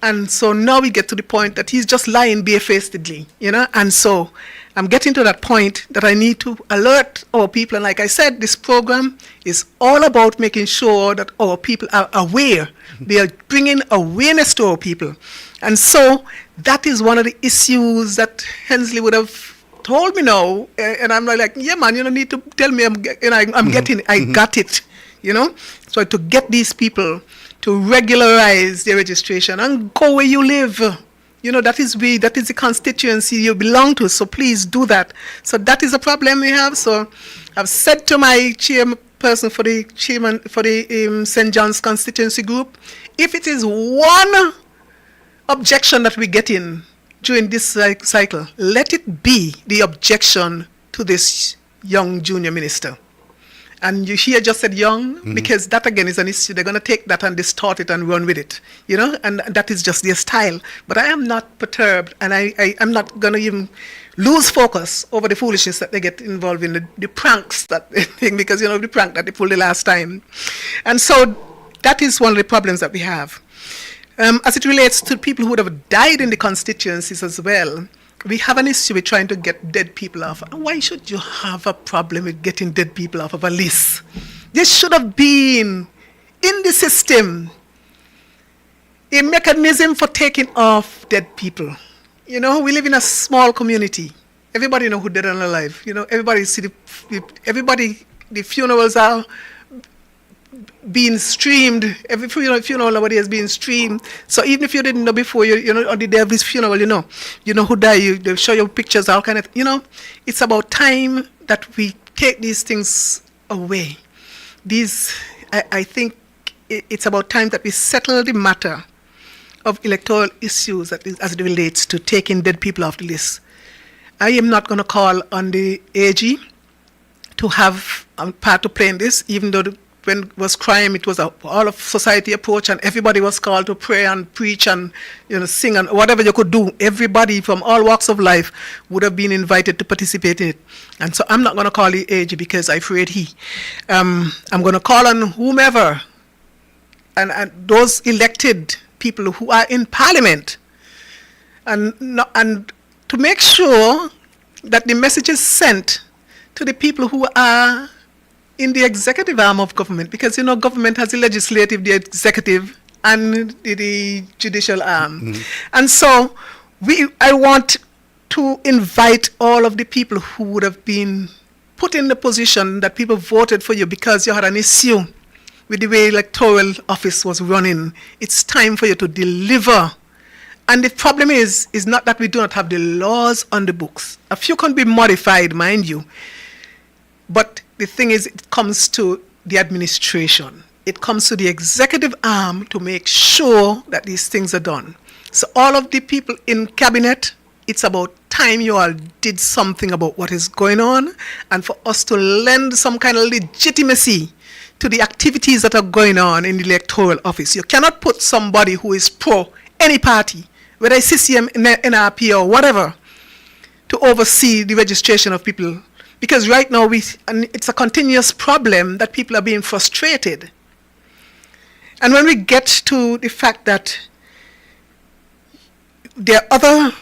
And so now we get to the point that he's just lying barefacedly, And so I'm getting to that point that I need to alert our people. And like I said, this program is all about making sure that our people are aware. They are bringing awareness to our people. And so that is one of the issues that Hensley would have told me now. And I'm like, yeah, man, you don't need to tell me I'm getting it. I got it, So to get these people to regularize their registration and go where you live. That is the constituency you belong to, so please do that. So that is a problem we have. So I've said to my chairperson for the St. John's constituency group, if it is one objection that we get in during this cycle, let it be the objection to this young junior minister. And you hear just said young, because that again is an issue. They're going to take that and distort it and run with it, and that is just their style. But I am not perturbed, and I'm not going to even lose focus over the foolishness that they get involved in, the pranks that they think, because the prank that they pulled the last time. And so that is one of the problems that we have. As it relates to people who would have died in the constituencies as well, we have an issue with trying to get dead people off. Why should you have a problem with getting dead people off of a list? There should have been, in the system, a mechanism for taking off dead people. We live in a small community. Everybody know who dead and alive. Everybody see the funerals are being streamed. Every funeral nowadays is being streamed. So even if you didn't know before, on the day of his funeral, you know who died. They show you pictures, all kind of. It's about time that we take these things away. I think it's about time that we settle the matter of electoral issues as it relates to taking dead people off the list. I am not going to call on the AG to have a part to play in this, even though when it was crime, it was all of society approach, and everybody was called to pray and preach and sing and whatever you could do. Everybody from all walks of life would have been invited to participate in it. And so I'm not going to call the AG because I afraid he. I'm going to call on whomever and those elected people who are in Parliament, and to make sure that the message is sent to the people who are in the executive arm of government, because government has the legislative, the executive, and the judicial arm. And so I want to invite all of the people who would have been put in the position that people voted for you because you had an issue with the way electoral office was running. It's time for you to deliver. And the problem is not that we do not have the laws on the books. A few can be modified, mind you. But the thing is, it comes to the administration. It comes to the executive arm to make sure that these things are done. So all of the people in cabinet, it's about time you all did something about what is going on, and for us to lend some kind of legitimacy to the activities that are going on in the electoral office. You cannot put somebody who is pro any party, whether it's CCM, NRP, or whatever, to oversee the registration of people. Because right now, it's a continuous problem that people are being frustrated. And when we get to the fact that there are other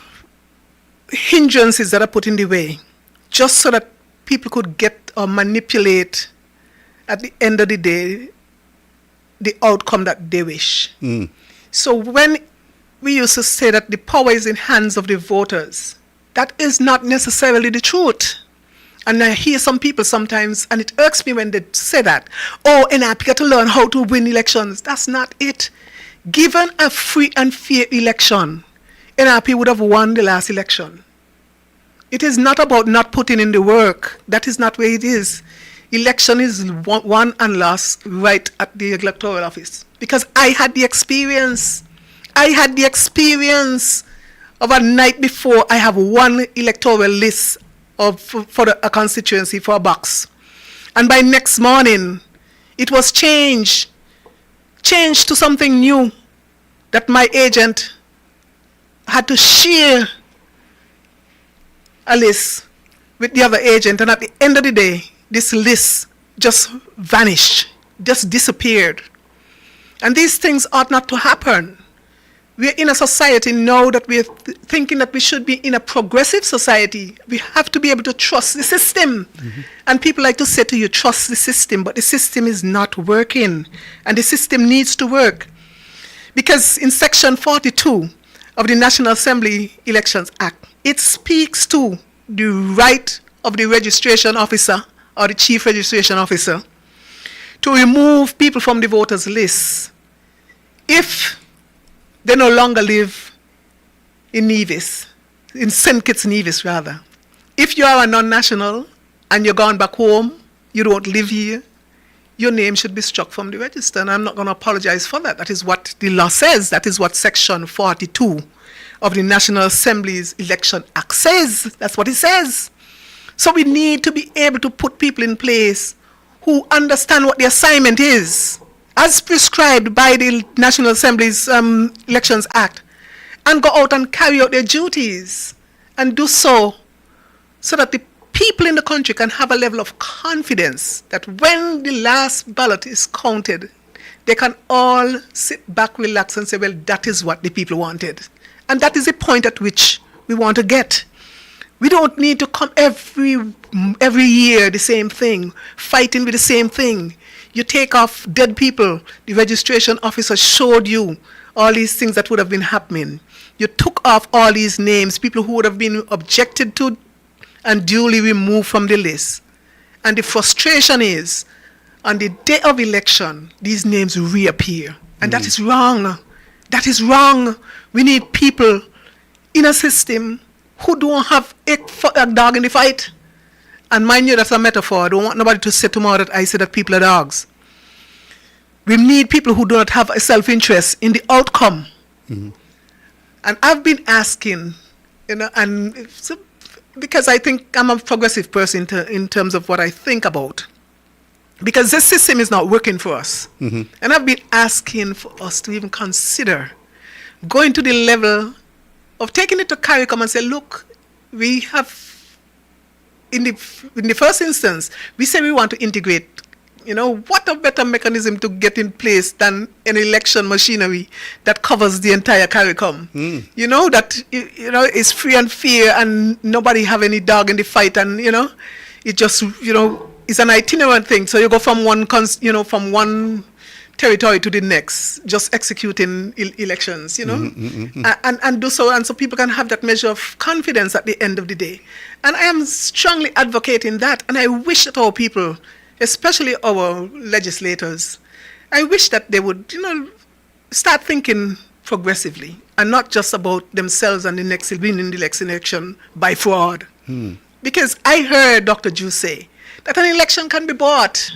hindrances that are put in the way, just so that people could get or manipulate, at the end of the day, the outcome that they wish. So when we used to say that the power is in hands of the voters, that is not necessarily the truth. And I hear some people sometimes, and it irks me when they say that, oh, NRP got to learn how to win elections. That's not it. Given a free and fair election, NRP would have won the last election. It is not about not putting in the work. That is not where it is. Election is won and lost right at the electoral office. Because I had the experience. I had the experience of a night before I have one electoral list for a constituency for a box. And by next morning, it was changed to something new that my agent had to share a list with the other agent. And at the end of the day, this list just vanished, just disappeared. And these things ought not to happen. We're in a society now that we're thinking that we should be in a progressive society. We have to be able to trust the system. And people like to say to you, trust the system, but the system is not working. And the system needs to work. Because in Section 42 of the National Assembly Elections Act, it speaks to the right of the registration officer or the chief registration officer to remove people from the voters' list if they no longer live in Nevis, in St. Kitts Nevis rather. If you are a non-national and you're gone back home, you don't live here, your name should be struck from the register. And I'm not going to apologize for that. That is what the law says. That is what Section 42 of the National Assembly's Election Act says. That's what it says. So we need to be able to put people in place who understand what the assignment is, as prescribed by the National Assembly's Elections Act, and go out and carry out their duties and do so that the people in the country can have a level of confidence that when the last ballot is counted, they can all sit back, relax, and say, well, that is what the people wanted. And that is the point at which we want to get. We don't need to come every year the same thing, fighting with the same thing. You take off dead people. The registration officer showed you all these things that would have been happening. You took off all these names, people who would have been objected to and duly removed from the list. And the frustration is, on the day of election, these names reappear. And that is wrong. That is wrong. We need people in a system who don't have a dog in the fight. And mind you, that's a metaphor. I don't want nobody to say tomorrow that I say that people are dogs. We need people who do not have a self-interest in the outcome. And I've been asking, and so, because I think I'm a progressive person in terms of what I think about. Because this system is not working for us. And I've been asking for us to even consider going to the level of taking it to CARICOM and say, look, we have, in the first instance, we say we want to integrate. What a better mechanism to get in place than an election machinery that covers the entire CARICOM. That is free and fair and nobody have any dog in the fight, and it just it's an itinerant thing. So you go from one territory to the next, just executing elections, and do so, and so people can have that measure of confidence at the end of the day. And I am strongly advocating that, and I wish that our people, especially our legislators, I wish that they would, start thinking progressively and not just about themselves and winning the next election by fraud. Because I heard Dr. Ju say that an election can be bought.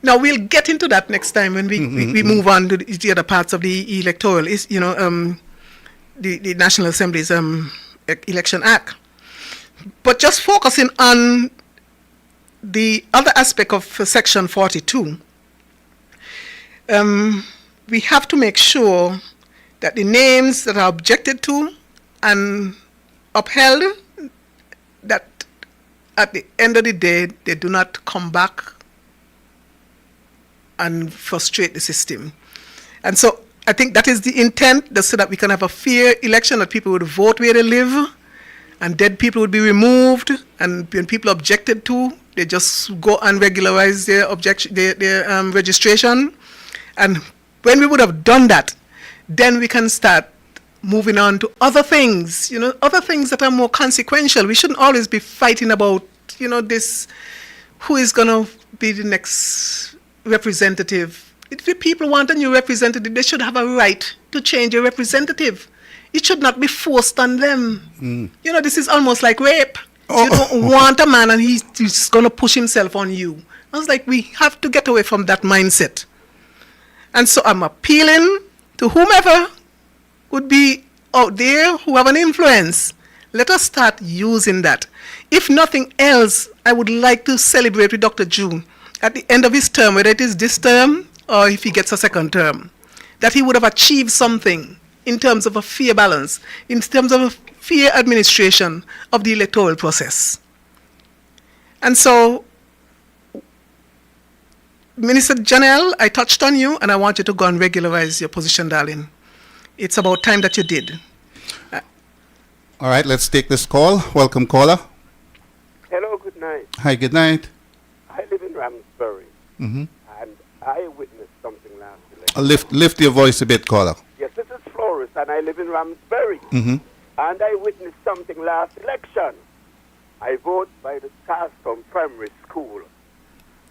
Now, we'll get into that next time when we move on to the other parts of the electoral, the National Assembly's Election Act. But just focusing on the other aspect of Section 42, we have to make sure that the names that are objected to and upheld, that at the end of the day, they do not come back and frustrate the system. And so I think that is the intent, so that we can have a fair election, that people would vote where they live, and dead people would be removed, and when people objected to, they just go and regularize their registration. And when we would have done that, then we can start moving on to other things, other things that are more consequential. We shouldn't always be fighting about, this, who is going to be the next representative. If the people want a new representative, they should have a right to change a representative. It should not be forced on them. This is almost like rape. You don't want a man and he's going to push himself on you. I was like, we have to get away from that mindset. And so I'm appealing to whomever would be out there who have an influence. Let us start using that. If nothing else, I would like to celebrate with Dr. June at the end of his term, whether it is this term or if he gets a second term, that he would have achieved something in terms of a fair balance, in terms of a fair administration of the electoral process. And so, Minister Janelle, I touched on you, and I want you to go and regularize your position, darling. It's about time that you did.
All right, let's take this call. Welcome, caller.
Hello, good night.
Hi, good night.
I live in Ramsbury,
Mm-hmm.
and I witnessed something last election.
Lift your voice a bit, caller.
Yes, this is Flores, and I live in Ramsbury.
Mm-hmm.
And I witnessed something last election. I vote by the Charleston Primary School.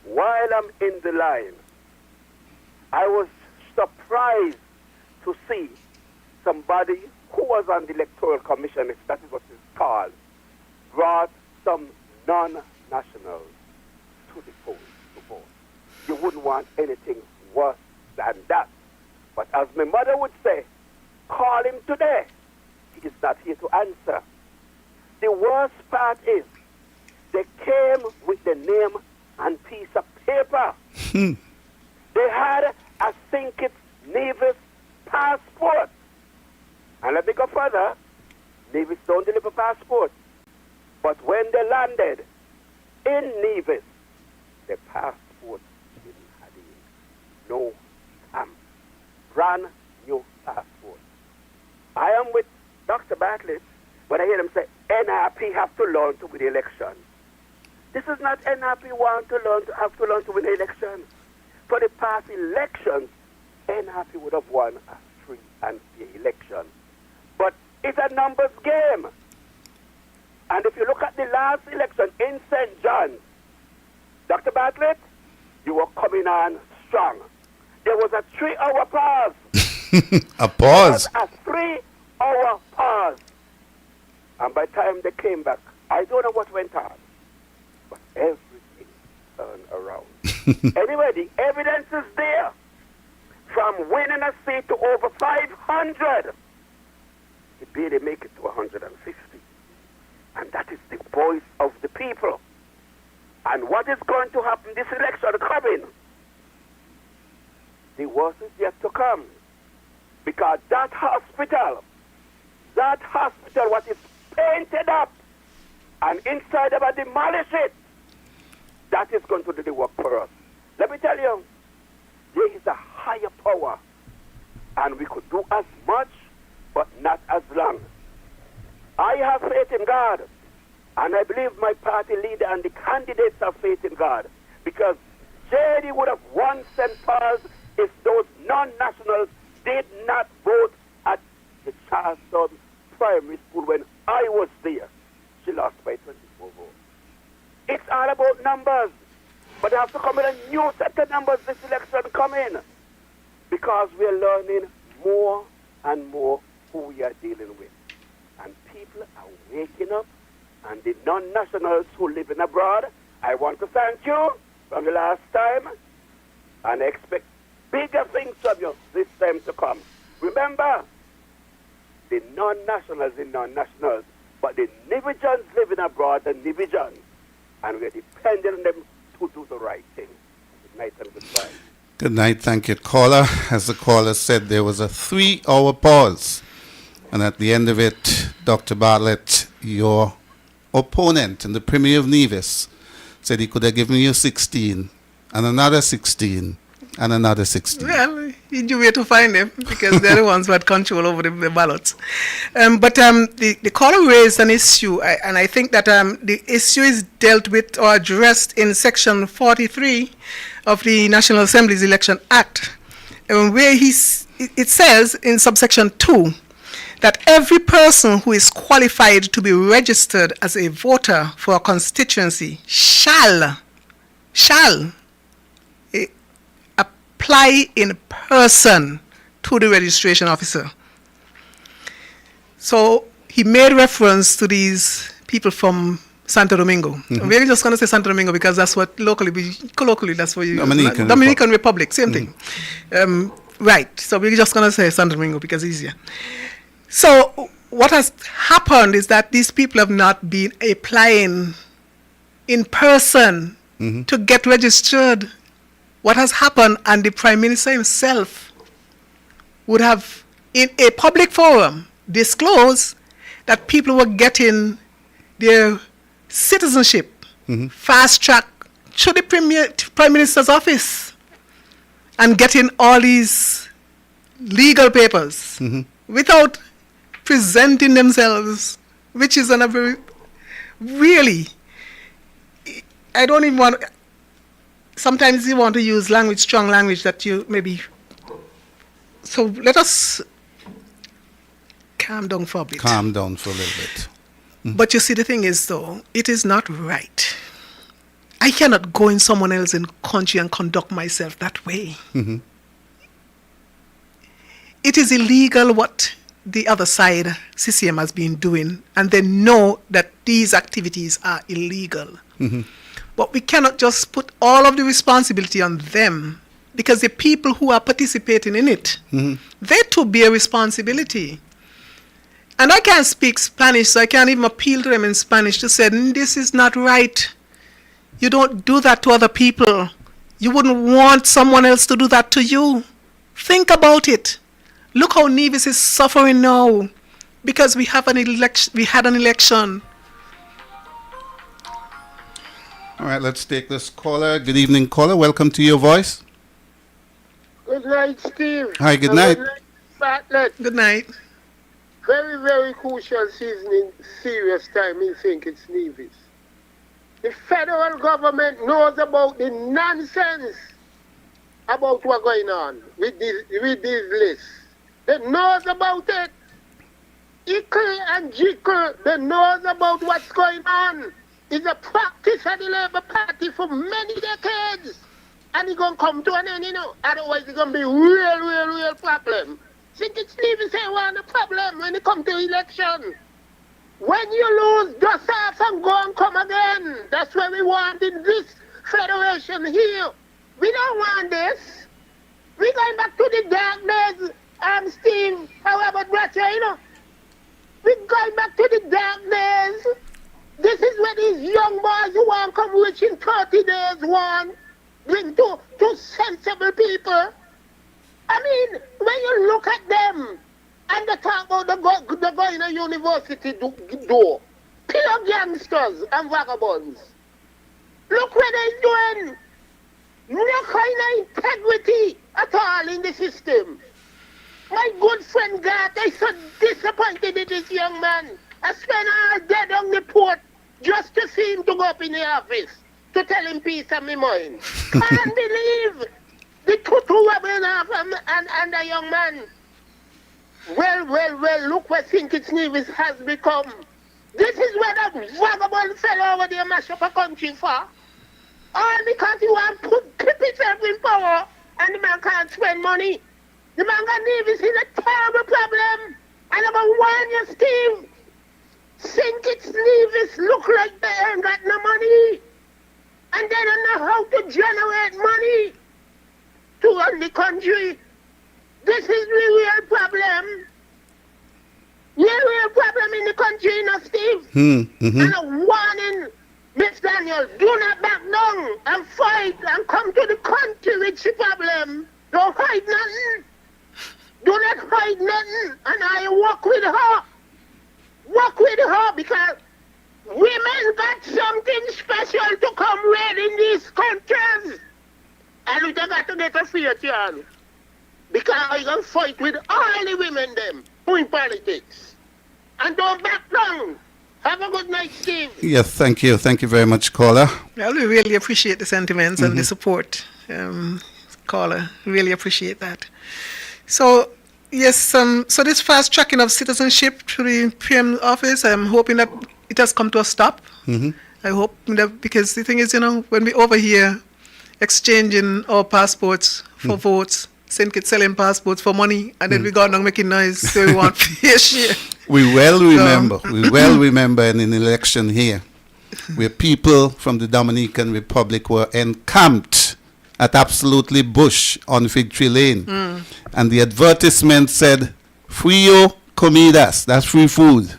While I'm in the line, I was surprised to see somebody who was on the Electoral Commission, if that is what it's called, brought some non-nationals to the polls to vote. You wouldn't want anything worse than that. But as my mother would say, call him today. He is not here to answer. The worst part is they came with the name and piece of paper. They had a St. Kitts Nevis passport. And let me go further. Nevis don't deliver passport. But when they landed in Nevis, the passport didn't have it. No stamp. Brand new passport. I am with Dr. Bartlett when I hear them say, NRP have to learn to win the election. This is not NRP have to learn to win the election. For the past elections, NRP would have won a free and fair election. But it's a numbers game. And if you look at the last election in St. John's, Dr. Bartlett, you were coming on strong. There was a 3-hour pause.
A pause?
There was a 3-hour pause. And by the time they came back, I don't know what went on, but everything turned around. Anyway, the evidence is there. From winning a seat to over 500, they barely make it to 150. And that is the voice of the people. And what is going to happen this election coming? The worst is yet to come. Because that hospital, what is painted up, and inside about demolish it, that is going to do the work for us. Let me tell you, there is a higher power, and we could do as much, but not as long. I have faith in God, and I believe my party leader and the candidates have faith in God, because JD would have won St. Paul's if those non-nationals did not vote at the Charleston Primary School when I was there. She lost by 24 votes. It's all about numbers. But they have to come in a new set of numbers this election coming. Because we are learning more and more who we are dealing with. And people are waking up. And the non-nationals who live in abroad, I want to thank you from the last time. And I expect bigger things from you this time to come. Remember, the non-nationals, but the Nivijans living abroad, the Nivijans. And we're depending on them to do the right thing. Good night and goodbye.
Good night. Thank you, caller. As the caller said, there was a 3-hour pause. And at the end of it, Dr. Bartlett, your opponent in the Premier of Nevis, said he could have given you 16 and another 16 and another 16.
Well, he knew where to find them because they're the ones who had control over the ballots. But the caller raised an issue, and I think that the issue is dealt with or addressed in Section 43 of the National Assembly's Election Act, where it says in subsection 2 that every person who is qualified to be registered as a voter for a constituency shall apply in person to the registration officer. So he made reference to these people from Santo Domingo. We're just going to say Santo Domingo because that's what colloquially that's what you Dominican Republic, same thing. Right, so we're just going to say Santo Domingo because it's easier. So what has happened is that these people have not been applying in person to get registered. What has happened, and the Prime Minister himself would have, in a public forum, disclosed that people were getting their citizenship fast track to the Prime Minister's office and getting all these legal papers without presenting themselves, which is a very, really, I don't even want, sometimes you want to use language, strong language that you maybe, so let us calm down for a bit.
Calm down for a little bit.
But you see, the thing is, though, it is not right. I cannot go in someone else's country and conduct myself that way. It is illegal what the other side, CCM, has been doing, and they know that these activities are illegal. But we cannot just put all of the responsibility on them, because the people who are participating in it, they too bear responsibility. And I can't speak Spanish, so I can't even appeal to them in Spanish to say, this is not right. You don't do that to other people. You wouldn't want someone else to do that to you. Think about it. Look how Nevis is suffering now because we have an election. We had an election.
All right, let's take this caller. Good evening, caller. Welcome to Your Voice.
Good night, Steve.
Hi, good night.
Good night, Bartlett.
Good night.
Very, very crucial season, serious time, I think it's Nevis. The federal government knows about the nonsense about what's going on with these lists. They knows about it. Ickle and Jickle, they knows about what's going on. It's a practice of the Labour Party for many decades. And it's going to come to an end, you know. Otherwise, it's going to be real problem. Think it's Nevis say one a problem when it comes to election. When you lose, dust off and go and come again. That's what we want in this federation here. We don't want this. We're going back to the dark days, Steve, however, Bratcher, you know. We're going back to the dark days. This is where these young boys who want to come rich in 30 days want bring to sensible people. I mean, when you look at them and they talk about the going to university door, pure gangsters and vagabonds. Look what they're doing. No kind of integrity at all in the system. My good friend God, I'm so disappointed in this young man. I spent all day on the port just to see him to go up in the office to tell him peace of my mind. Can't believe the tutu wobbling off and the young man. Well, look what Think It's Nevis has become. This is where that vagabond fellow over there mash up a country for. All because you want to keep himself in power and the man can't spend money. The man got Nevis in a terrible problem. And I'm going to warn you, Steve. Think It's Nevis look like they ain't got no money. And they don't know how to generate money to run the country. This is the real problem. The real problem in the country, you know, Steve. And a warning, Miss Daniel, do not back down and fight and come to the country with the problem. Don't hide nothing. Do not hide nothing. And I work with her. Work with her because women got something special to come with in these countries. And we got to get a faith, y'all. Because I gonna fight with all the women them who in politics. And don't back down. Have a good night, Steve.
Yes, thank you. Thank you very much, caller.
Well, we really appreciate the sentiments and the support, caller. Really appreciate that. So, yes, so this fast tracking of citizenship to the PM office, I'm hoping that it has come to a stop. I hope that, because the thing is, when we over here exchanging our passports for votes, selling passports for money, and then we go down making noise, so we want fair share.
We well remember in an election here where people from the Dominican Republic were encamped at absolutely Bush on Victory Lane. And the advertisement said, Frio comidas, that's free food.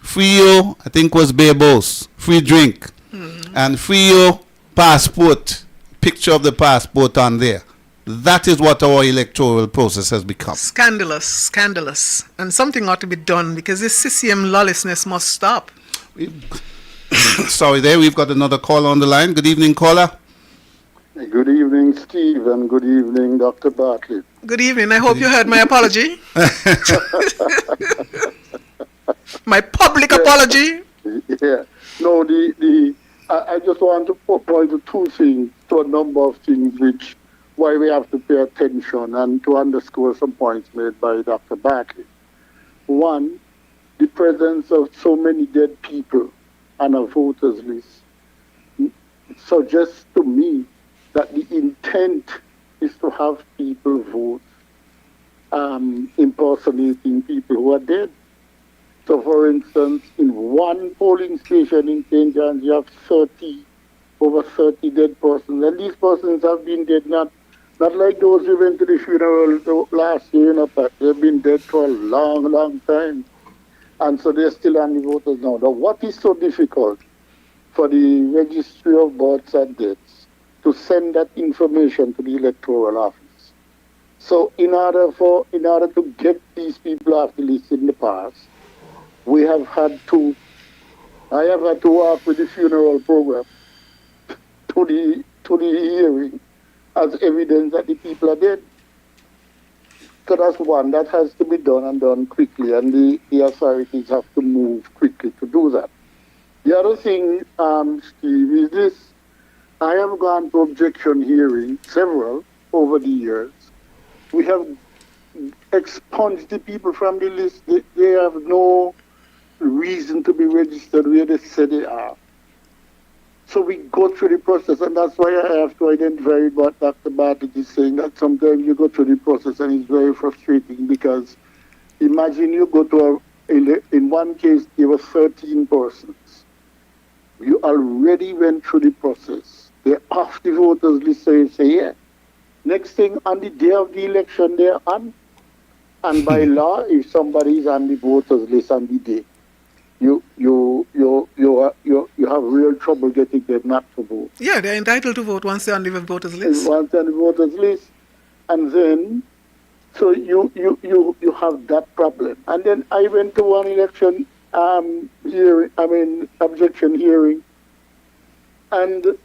Frio, I think was Bebos, free drink. And Frio passport, picture of the passport on there. That is what our electoral process has become.
Scandalous. And something ought to be done because this CCM lawlessness must stop.
Sorry there, we've got another caller on the line. Good evening, caller.
Good evening, Steve, and good evening, Dr. Bartlett.
Good evening. I hope you heard my apology. My public apology.
Yeah. No, I just want to point to two things, to a number of things why we have to pay attention and to underscore some points made by Dr. Bartlett. One, the presence of so many dead people on a voters list suggests to me that the intent is to have people vote impersonating people who are dead. So, for instance, in one polling station in St. John's, you have over 30 dead persons. And these persons have been dead, not like those who went to the funeral last year, but they've been dead for a long, long time. And so they're still on the voters now. Now, what is so difficult for the registry of births and deaths to send that information to the electoral office? So in order to get these people off the list in the past, I have had to work with the funeral program to the hearing as evidence that the people are dead. So that's one that has to be done and done quickly, and the authorities have to move quickly to do that. The other thing, Steve, is this. I have gone to objection hearings, several, over the years. We have expunged the people from the list. They have no reason to be registered where they say they are. So we go through the process, and that's why I have to identify what Dr. Bartlett is saying, that sometimes you go through the process and it's very frustrating, because imagine you go to in one case, there were 13 persons. You already went through the process. They're off the voters list, so you say, yeah. Next thing, on the day of the election, they're on. And by law, if somebody is on the voters list on the day, you have real trouble getting them not to vote.
Yeah, they're entitled to vote once they're on the voters list.
Once they're on the voters list. And then, so you have that problem. And then I went to one election objection hearing, and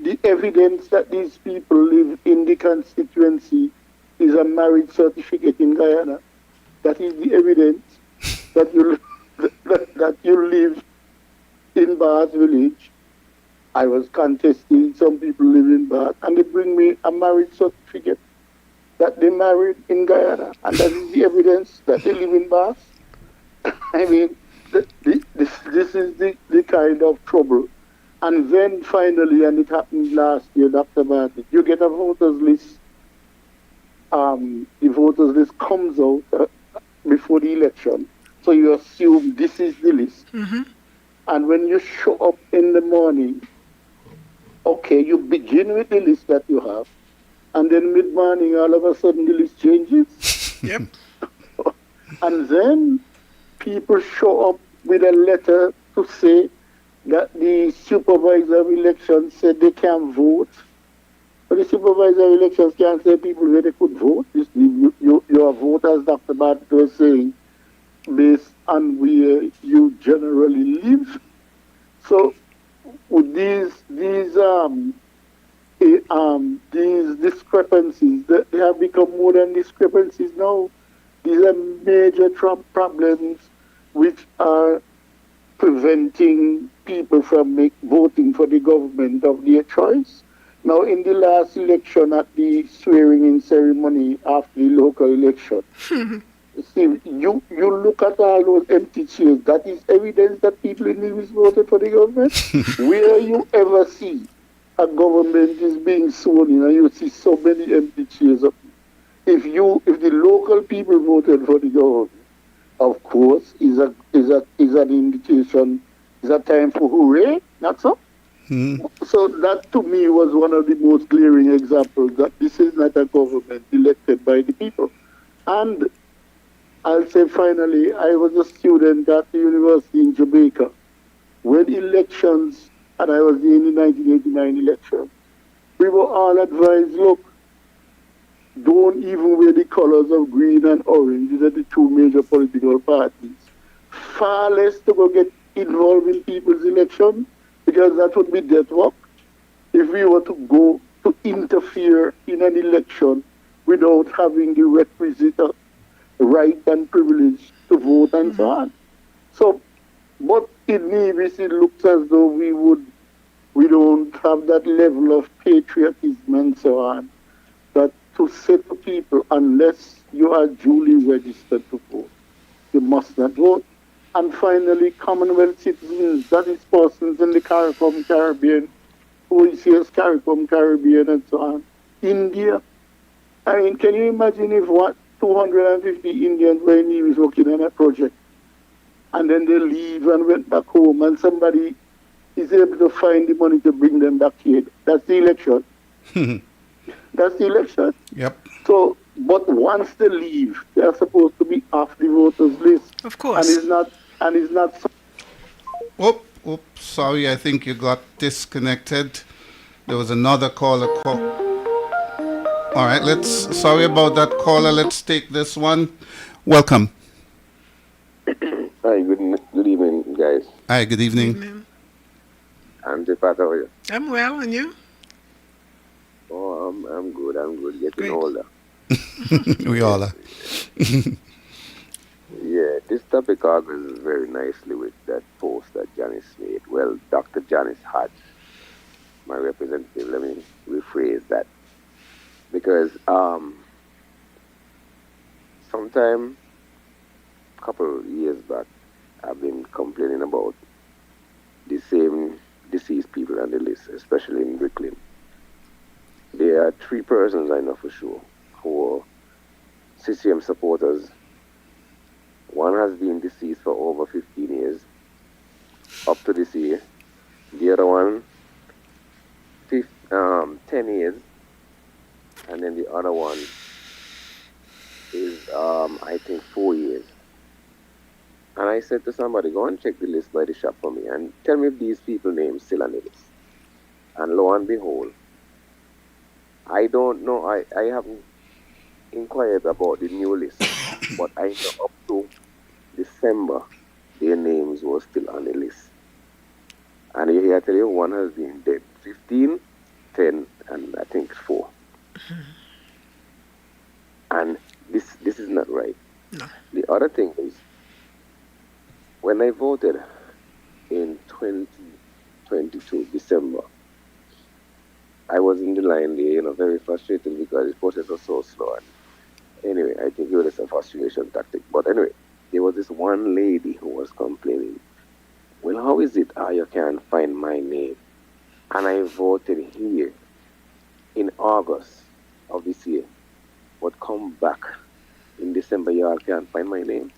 the evidence that these people live in the constituency is a marriage certificate in Guyana. That is the evidence that you live in Bath Village. I was contesting, some people live in Bath, and they bring me a marriage certificate that they married in Guyana, and that is the evidence that they live in Bath. I mean, this is the kind of trouble. And then finally, and it happened last year, Dr. Bartlett, you get a voters list. The voters list comes out before the election. So you assume this is the list.
Mm-hmm.
And when you show up in the morning, okay, you begin with the list that you have. And then mid-morning, all of a sudden, the list changes.
Yep.
And then people show up with a letter to say that the supervisor of elections said they can't vote. But the supervisor of elections can't say people where they could vote. Your vote, as Dr. Bartlett was saying, based on where you generally live. So with these discrepancies, they have become more than discrepancies now. These are major problems which are preventing people from voting for the government of their choice. Now, in the last election, at the swearing-in ceremony after the local election, see, you look at all those empty chairs. That is evidence that people in Nevis voted for the government. Where you ever see a government is being sworn in, and you see so many empty chairs. If the local people voted for the government, of course, is an indication, is a time for hooray. That's all. So that to me was one of the most glaring examples that this is not a government elected by the people. And I'll say finally, I was a student at the university in Jamaica when elections, and I was in the 1989 election, we were all advised, look, don't even wear the colors of green and orange. These are the two major political parties. Far less to go get involved in people's election, because that would be death work. If we were to go to interfere in an election without having the requisite right and privilege to vote and so on. So, but in Nevis, it looks as though we don't have that level of patriotism and so on. That to say to people, unless you are duly registered to vote, you must not vote. And finally, Commonwealth citizens, that is persons in the Caribbean, who is here, Caribbean and so on. India. I mean, can you imagine if 250 Indians were in Nevis working on a project, and then they leave and went back home, and somebody is able to find the money to bring them back here? That's the election. That's the election.
Yep.
So, but once they leave, they are supposed to be off the voters list.
Of course.
And it's not.
Oops, sorry, I think you got disconnected. There was another caller. All right, sorry about that caller. Let's take this one. Welcome.
Hi, good evening, guys.
Hi, good evening.
Good evening.
I'm Jepat, how are you?
I'm well, and you?
Oh, I'm good, getting
Great.
older.
We all are.
Yeah, this topic argues very nicely with that post that Janice made. Well, Dr. Janice Hodge, my representative, let me rephrase that. Because sometime, a couple of years back, I've been complaining about the same deceased people on the list, especially in Brooklyn. There are 3 persons I know for sure who are CCM supporters. One has been deceased for over 15 years, up to this year. The other one, 10 years. And then the other one is, I think, 4 years. And I said to somebody, go and check the list by the shop for me and tell me if these people's names still on the list. And lo and behold, I don't know, I haven't inquired about the new list, but I know up to December, their names were still on the list. And here I tell you, one has been dead 15, 10, and I think 4. And this is not right.
No.
The other thing is, when I voted in 2022, December, I was in the line there, very frustrated because the process was so slow. And anyway, I think it was a frustration tactic. But anyway, there was this one lady who was complaining, well, how is it you can't find my name? And I voted here in August of this year, but come back in December, you all can't find my name.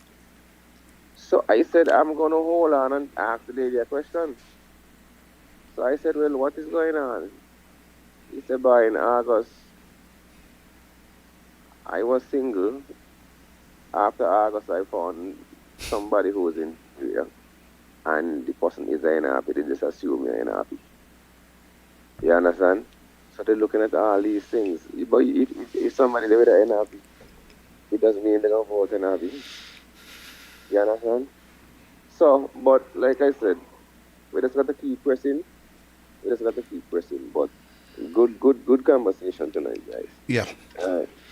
So I said, I'm going to hold on and ask the lady a question. So I said, well, what is going on? He said, by in August, I was single. After August, I found somebody who was in Syria. and the person is NRP, they just assume you're NRP. You understand? So they're looking at all these things. But if somebody there with an NRP, it doesn't mean they're going to vote NRP. You understand? So, but like I said, we just got to keep pressing. But good conversation tonight, guys.
Yeah.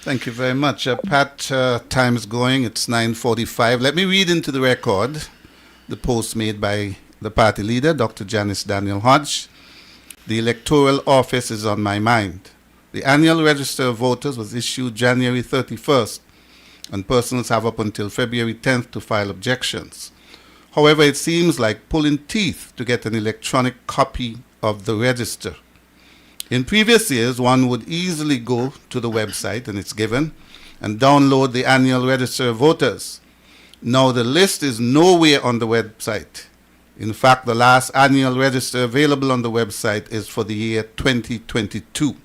Thank you very much. Pat, time is going. It's 9:45. Let me read into the record the post made by the party leader, Dr. Janice Daniel Hodge. The electoral office is on my mind. The annual register of voters was issued January 31st, and persons have up until February 10th to file objections. However, it seems like pulling teeth to get an electronic copy of the register. In previous years, one would easily go to the website, and it's given, and download the annual register of voters. Now the list is nowhere on the website. In fact, the last annual register available on the website is for the year 2022.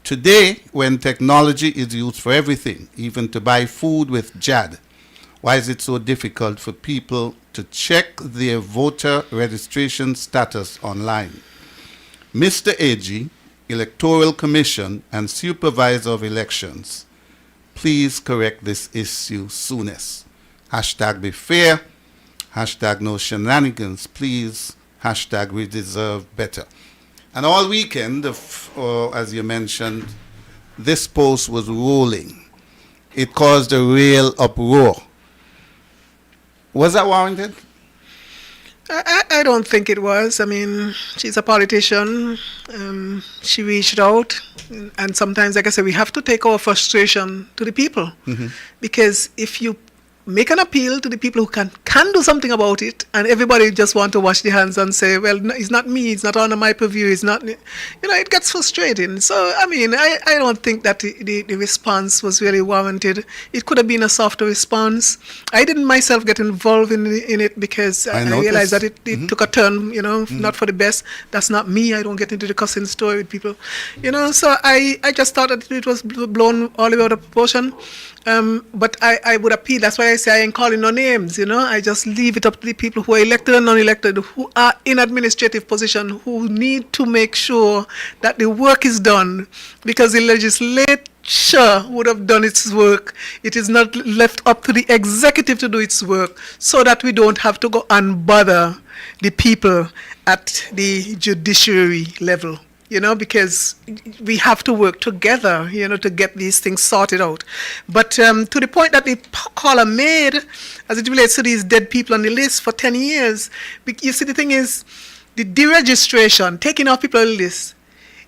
Today, when technology is used for everything, even to buy food with JAD, why is it so difficult for people to check their voter registration status online? Mr. AG, Electoral Commission, and Supervisor of Elections, please correct this issue soonest. Hashtag be fair. Hashtag no shenanigans, please. Hashtag we deserve better. And all weekend, as you mentioned, this post was rolling. It caused a real uproar. Was that warranted?
I don't think it was. I mean, she's a politician. She reached out. And sometimes, like I said, we have to take our frustration to the people. Mm-hmm. Because if you make an appeal to the people who can do something about it, and everybody just want to wash their hands and say, well, no, it's not me, it's not under my purview, it's not, it gets frustrating. So, I mean, I don't think that the response was really warranted. It could have been a softer response. I didn't myself get involved in it because I realized that it mm-hmm. took a turn, mm-hmm. not for the best. That's not me. I don't get into the cussing story with people, so I just thought that it was blown all the way out of proportion. But I would appeal. That's why I say I ain't calling no names, I just leave it up to the people who are elected and non-elected, who are in administrative position, who need to make sure that the work is done, because the legislature would have done its work. It is not left up to the executive to do its work, so that we don't have to go and bother the people at the judiciary level. Because we have to work together, to get these things sorted out. But to the point that the caller made, as it relates to these dead people on the list for 10 years, you see, the thing is, the deregistration, taking off people on the list,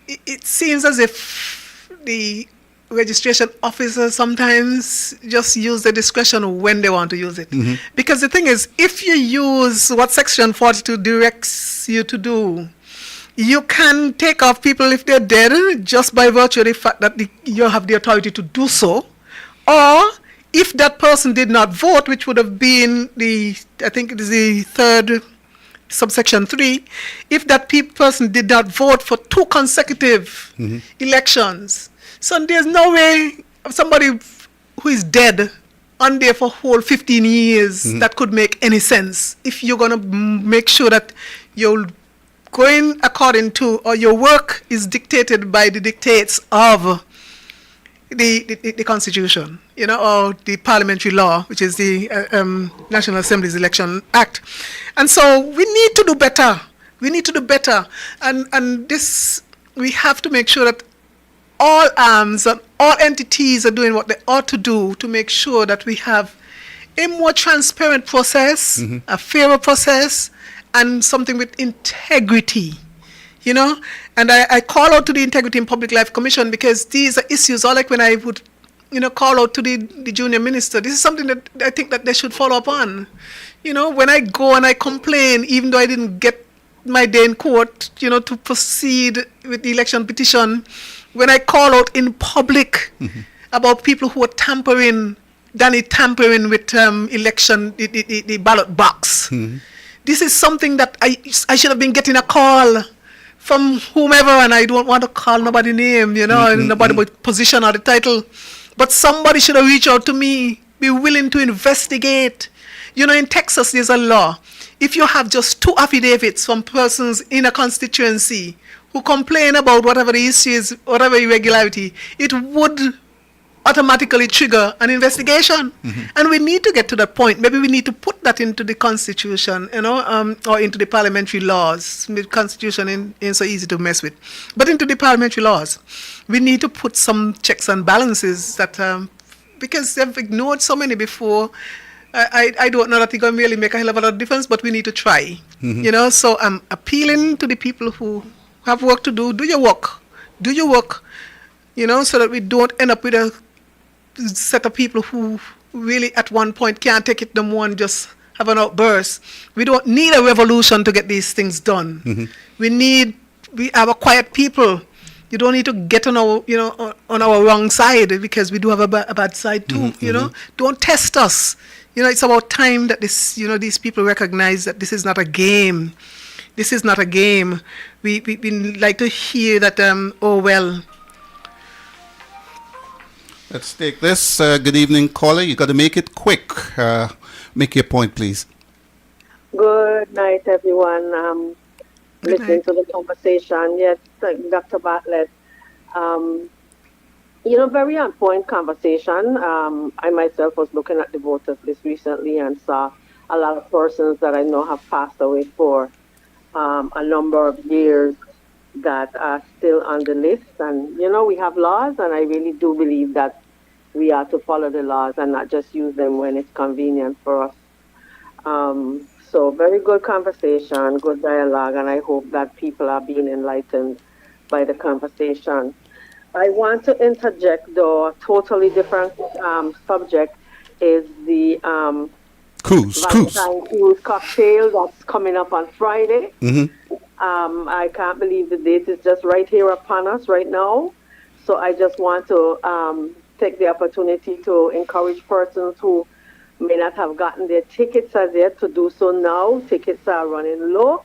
it seems as if the registration officers sometimes just use their discretion when they want to use it. Mm-hmm. Because the thing is, if you use what Section 42 directs you to do, you can take off people if they're dead just by virtue of the fact that you have the authority to do so. Or if that person did not vote, which would have been I think it is the third subsection 3, if that person did not vote for 2 consecutive mm-hmm. elections. So there's no way somebody who is dead on there for a whole 15 years mm-hmm. that could make any sense. If you're going to make sure that you'll going according to, or your work is dictated by the dictates of the Constitution, or the parliamentary law, which is the National Assembly's Election Act. And so we need to do better. And this, we have to make sure that all arms and all entities are doing what they ought to do to make sure that we have a more transparent process, mm-hmm. a fairer process, and something with integrity, And I call out to the Integrity in Public Life Commission, because these are issues, or like when I would, call out to the junior minister, this is something that I think that they should follow up on. When I go and I complain, even though I didn't get my day in court, to proceed with the election petition, when I call out in public mm-hmm. about people who are tampering with election, the ballot box, mm-hmm. This is something that I should have been getting a call from whomever, and I don't want to call nobody name, mm-hmm. nobody but position or the title. But somebody should have reached out to me, be willing to investigate. In Texas, there's a law. if you have just 2 affidavits from persons in a constituency who complain about whatever the issue is, whatever irregularity, it would automatically trigger an investigation. And we need to get to that point. Maybe we need to put that into the constitution, or into the parliamentary laws. The constitution ain't so easy to mess with. But into the parliamentary laws, we need to put some checks and balances that, because they've ignored so many before. I don't know that it's going to really make a hell of a lot of difference, but we need to try. So I'm appealing to the people who have work to do. Do your work. Do your work, so that we don't end up with a set of people who really at one point can't take it no more and just have an outburst. We don't need a revolution to get these things done. We have a quiet people. You don't need to get on our, on our wrong side, because we do have a bad side too. Don't test us. It's about time that these people recognize that this is not a game. This is not a game. We like to hear that. Oh well.
Let's take this. Good evening, caller. You got to make it quick. Make your point, please.
Good night, everyone. Listening to the conversation. Yes, Dr. Bartlett. Very on point conversation. I myself was looking at the voters list recently and saw a lot of persons that I know have passed away for a number of years that are still on the list. And, we have laws, and I really do believe that we are to follow the laws and not just use them when it's convenient for us. So very good conversation, good dialogue, and I hope that people are being enlightened by the conversation. I want to interject, though, a totally different subject is the Valentine Cruise cocktail that's coming up on Friday. I can't believe the date is just right here upon us right now. So I just want to take the opportunity to encourage persons who may not have gotten their tickets as yet to do so now. Tickets are running low.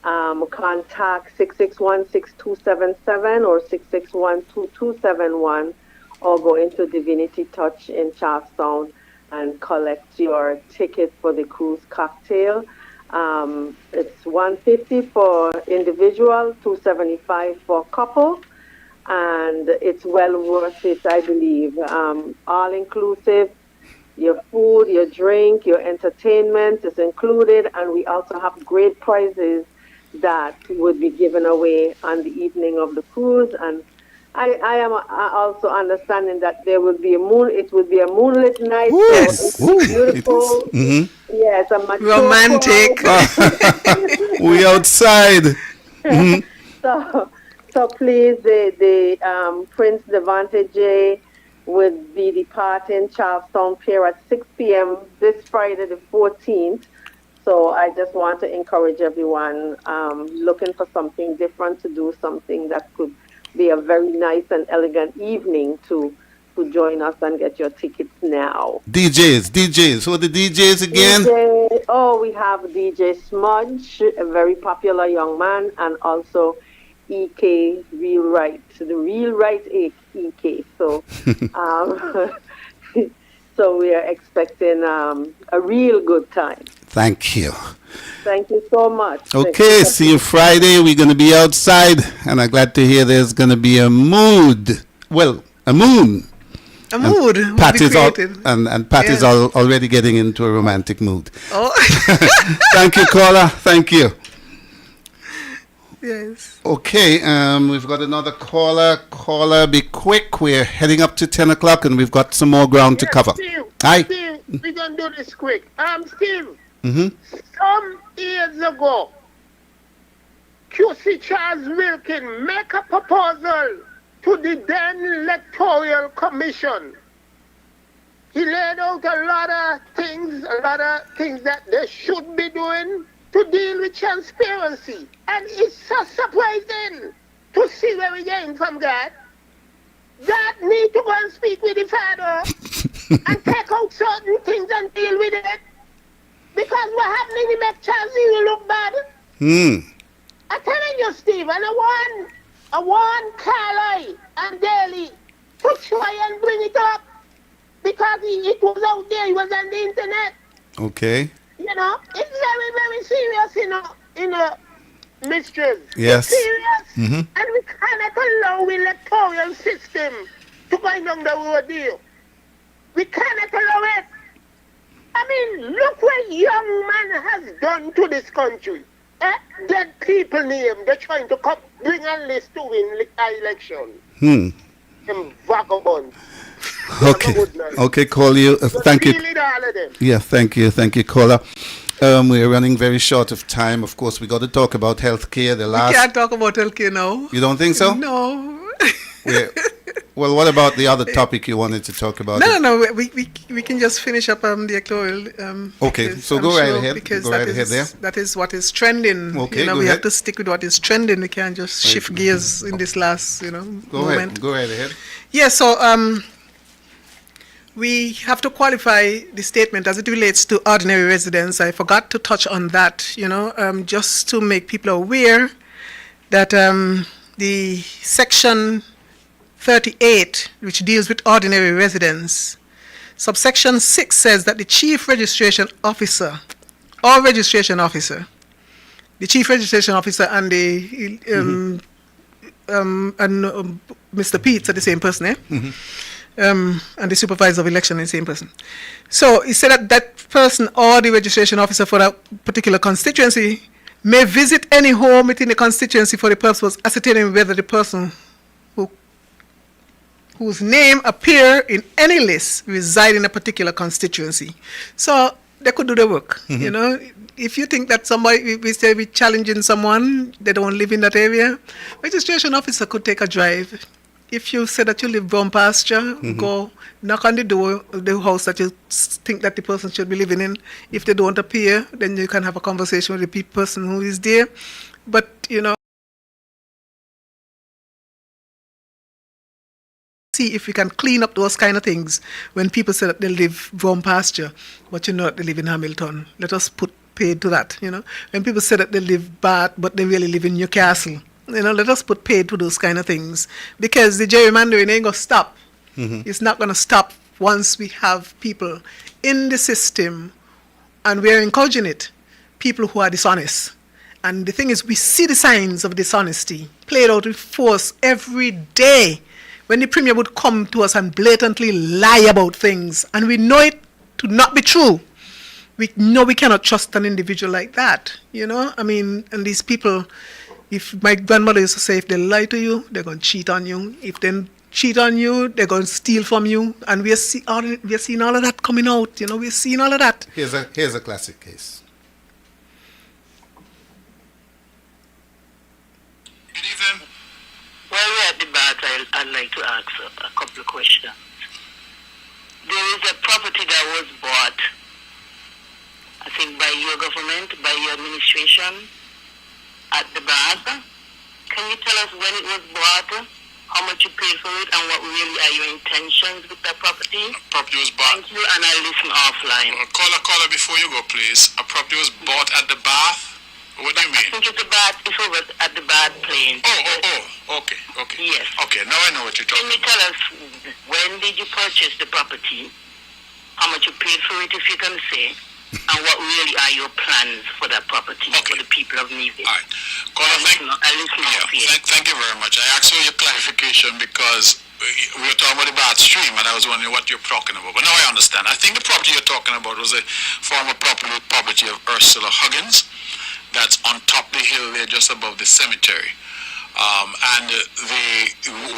Contact 661-6277 or 661-2271, or go into Divinity Touch in Charlestown and collect your ticket for the cruise cocktail. It's $150 for individual, $275 for couple, and it's well worth it, I believe. All inclusive. Your food, your drink, your entertainment is included, and we also have great prizes that would be given away on the evening of the cruise. And I am also understanding that there will be it will be a moonlit night.
Yes.
So it's beautiful. Yes, a mature
romantic.
We outside.
So please, the Prince Devante J would be departing Charlestown Pier at 6 p.m. this Friday, the 14th. So I just want to encourage everyone looking for something different to do, something that could be a very nice and elegant evening to join us and get your tickets now.
DJs. Who are the DJs again?
We have DJ Smudge, a very popular young man, and also EK Real Right, the Real Right EK. So, so we are expecting a real good time.
Thank you.
Thank you so much.
Okay, see you Friday. We're going to be outside, and I'm glad to hear there's going to be a mood. Well, a moon.
A mood will be created.
And Pat is already getting into a romantic mood.
Oh.
Thank you, caller. Thank you.
Yes.
Okay, we've got another caller. Caller, be quick. We're heading up to 10 o'clock, and we've got some more ground to cover.
Steve,
Hi.
Steve, we're going to do this quick. Steve,
Mm-hmm.
some years ago, QC Charles Wilkin make a proposal to the then Electoral Commission. He laid out a lot of things that they should be doing to deal with transparency. And it's so surprising to see where we're getting from that. God need to go and speak with the Father and take out certain things and deal with it. Because what happening in make Charles will look bad. I'm telling you, Steve, and I want Carly and Daly to try and bring it up. Because it was out there, it was on the internet.
Okay.
You know, it's very, very serious, mistress. It's
Yes.
serious.
Mm-hmm.
And we cannot allow the electoral system to go down the road here. We cannot allow it. I mean, look what young man has done to this country. Dead people name, they're trying to come, bring a list to win the election. Them vagabonds.
Okay. Okay, call you. Thank you.
All of them.
Yeah, thank you, caller. We're running very short of time. Of course, we got to talk about healthcare.
We can't talk about healthcare now.
You don't think so?
No.
Well, what about the other topic you wanted to talk about?
No. We can just finish up the electoral.
Okay, so go right ahead.
Because
go right ahead there.
that is what is trending.
Okay,
we have to stick with what is trending. We can't just shift gears in this last, moment.
Go right ahead.
Yeah. So we have to qualify the statement as it relates to ordinary residents. I forgot to touch on that. Just to make people aware that the section 38, which deals with ordinary residents, subsection 6 says that the chief registration officer or registration officer, the chief registration officer and the Mr. Peets are the same person, and the supervisor of election is the same person. So he said that that person or the registration officer for a particular constituency may visit any home within the constituency for the purpose of ascertaining whether the person whose name appear in any list reside in a particular constituency. So they could do the work. If you think that somebody, we say we're challenging someone, they don't live in that area, registration officer could take a drive. If you say that you live brown pasture, go knock on the door of the house that you think that the person should be living in. If they don't appear, then you can have a conversation with the person who is there. But, see if we can clean up those kind of things when people say that they live brown pasture, but that they live in Hamilton. Let us put paid to that, When people say that they live Bath, but they really live in Newcastle, let us put paid to those kind of things. Because the gerrymandering ain't going to stop. It's not going to stop once we have people in the system, and we're encouraging it, people who are dishonest. And the thing is, we see the signs of dishonesty played out with force every day. When the premier would come to us and blatantly lie about things, and we know it to not be true, we know we cannot trust an individual like that, and these people, if my grandmother used to say, if they lie to you, they're going to cheat on you. If they cheat on you, they're going to steal from you. And we're seeing all of that coming out, we're seeing all of that.
Here's a classic case.
Good evening. While we're at the bar, I'd like to ask a couple of questions. There is a property that was bought, I think, by your government, by your administration, at the bar. Can you tell us when it was bought, how much you paid for it, and what really are your intentions with that property?
A property was bought.
Thank you, and I'll listen offline.
Caller, before you go, please. A property was bought at the Bath. What do you mean?
I think it's over at the Bath Plain.
Okay.
Yes.
Okay, now I know what you're talking about.
Can you tell us when did you purchase the property, how much you paid for it, if you can say, and what really are your plans for that property for the people of Nevis?
All right. Caller, thank you very much. I asked for your clarification because we were talking about the Restream, and I was wondering what you're talking about. But now I understand. I think the property you're talking about was a former property of Ursula Huggins. That's on top of the hill there, just above the cemetery.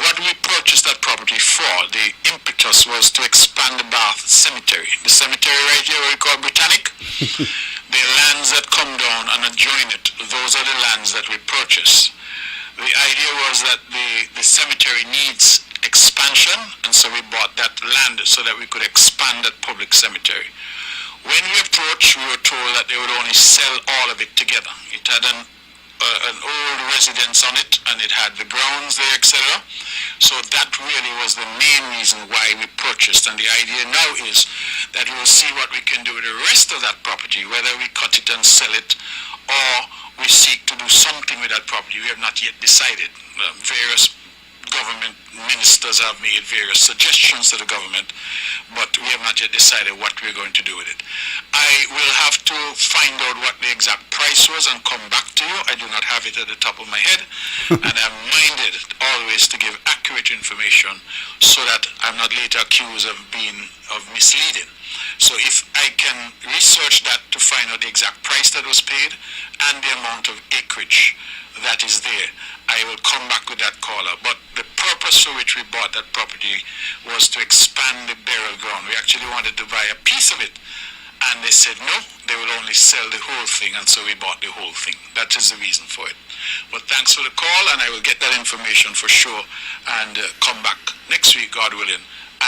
What we purchased that property for, the impetus was to expand the Bath Cemetery. The cemetery right here, what we call Britannic, the lands that come down and adjoin it, those are the lands that we purchased. The idea was that the cemetery needs expansion, and so we bought that land so that we could expand that public cemetery. When we approached, we were told that they would only sell all of it together. It had an old residence on it, and it had the grounds there, etc. So that really was the main reason why we purchased. And the idea now is that we will see what we can do with the rest of that property, whether we cut it and sell it, or we seek to do something with that property. We have not yet decided. Various government ministers have made various suggestions to the government, but we have not yet decided what we're going to do with it. I will have to find out what the exact price was and come back to you. I do not have it at the top of my head, and I'm minded always to give accurate information so that I'm not later accused of misleading. So if I can research that to find out the exact price that was paid and the amount of acreage that is there, I will come back with that caller. But the purpose for which we bought that property was to expand the burial ground. We actually wanted to buy a piece of it, and they said no, they will only sell the whole thing, and so we bought the whole thing. That is the reason for it. But thanks for the call, and I will get that information for sure and come back next week, God willing,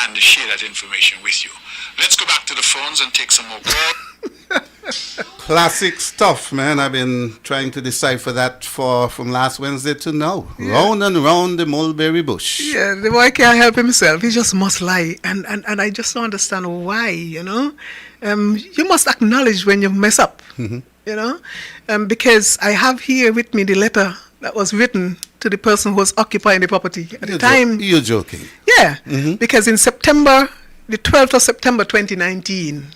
and share that information with you. Let's go back to the phones and take some more calls.
Classic stuff, man. I've been trying to decipher that from last Wednesday to now. Yeah. Round and round the mulberry bush.
Yeah, the boy can't help himself. He just must lie. And I just don't understand why, you know. You must acknowledge when you mess up, you know. Because I have here with me the letter that was written to the person who was occupying the property at the time.
You're joking.
Yeah, because in September, the 12th of September 2019,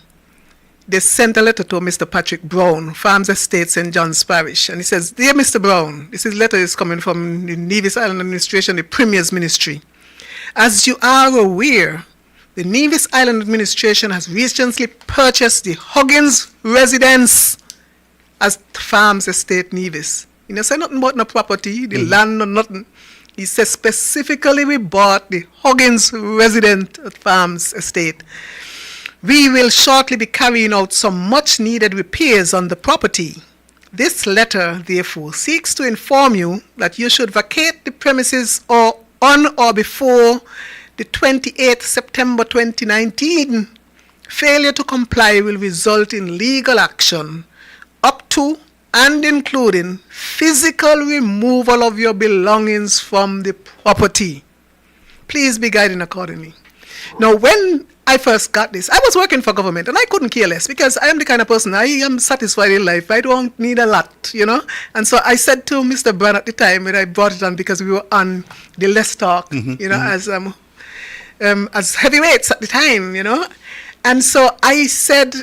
they sent a letter to Mr. Patrick Brown, Farms Estate, St. John's Parish. And he says, "Dear Mr. Brown, this letter is coming from the Nevis Island Administration, the Premier's Ministry. As you are aware, the Nevis Island Administration has recently purchased the Huggins residence as Farms Estate Nevis." He didn't say nothing about no property, the land or nothing. He says specifically we bought the Huggins residence at Farms Estate. We will shortly be carrying out some much needed repairs on the property. This letter, therefore, seeks to inform you that you should vacate the premises on or before the 28th September 2019. Failure to comply will result in legal action up to and including physical removal of your belongings from the property. Please be guided accordingly. Now, when I first got this, I was working for government and I couldn't care less because I am the kind of person, I am satisfied in life. I don't need a lot, you know. And so I said to Mr. Brown at the time when I brought it on, because we were on the Let's Talk, you know, as heavyweights at the time, you know. And so I said,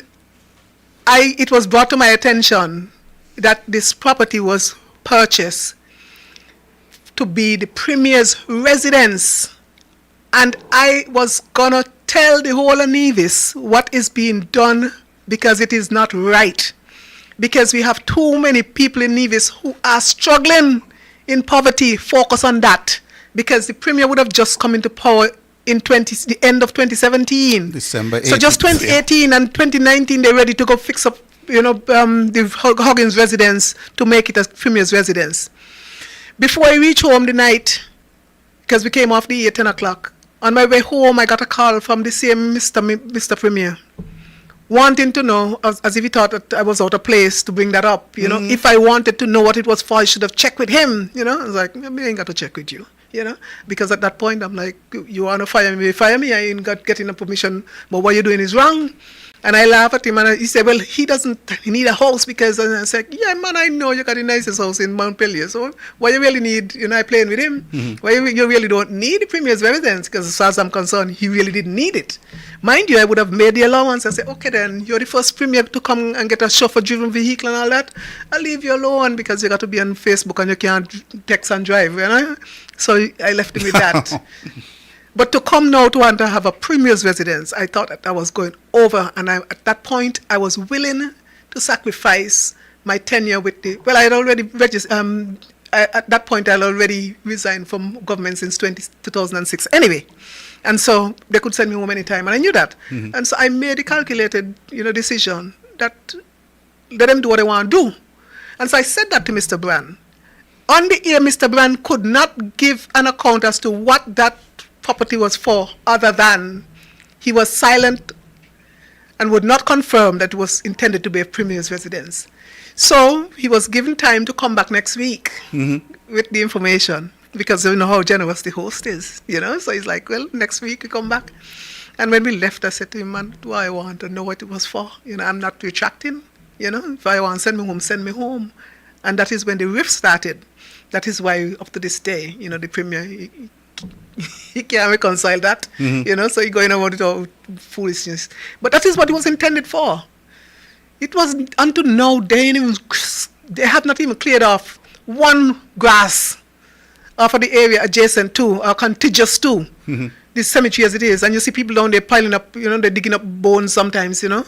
it was brought to my attention that this property was purchased to be the Premier's residence. And I was gonna tell the whole of Nevis what is being done, because it is not right. Because we have too many people in Nevis who are struggling in poverty. Focus on that. Because the Premier would have just come into power in the end of 2017.
December 18th.
So just 2018 and 2019, they're ready to go fix up, you know, the Huggins residence to make it a Premier's residence. Before I reach home the night, because we came off the 10 o'clock, on my way home, I got a call from the same Mr. Premier, wanting to know, as if he thought that I was out of place to bring that up. You know, if I wanted to know what it was for, I should have checked with him. You know, I was like, I ain't got to check with you. You know, because at that point, I'm like, you want to fire me? Fire me. I ain't got getting a permission, but what you're doing is wrong. And I laugh at him, and he said, well, he need a house because, and I said, yeah, man, I know you got the nicest house in Montpellier, so why you really need, you know, I playing with him? Why you really don't need the Premier's residence? Because as far as I'm concerned, he really didn't need it. Mind you, I would have made the allowance. I said, okay then, you're the first Premier to come and get a chauffeur-driven vehicle and all that. I'll leave you alone because you got to be on Facebook and you can't text and drive, you know? So I left him with that. But to come now to want to have a Premier's residence, I thought that I was going over. And at that point, I was willing to sacrifice my tenure with the... Well, I had already registered... at that point, I had already resigned from government since 2006. Anyway, and so they could send me home anytime, and I knew that. And so I made a calculated, you know, decision that let them do what they want to do. And so I said that to Mr. Brand. On the air, Mr. Brand could not give an account as to what that property was for, other than he was silent and would not confirm that it was intended to be a Premier's residence. So he was given time to come back next week with the information, because you know how generous the host is, you know. So he's like, well, next week we come back. And when we left, I said to him, man, do I want to know what it was for? You know, I'm not retracting. You know, if I want to send me home, send me home. And that is when the rift started. That is why up to this day, you know, the Premier, he can't reconcile that, you know, so he going about it all foolishness. But that is what it was intended for. It was until now, they have not even cleared off one grass off of the area adjacent to or contiguous to this cemetery as it is. And you see people down there piling up, you know, they're digging up bones sometimes, you know.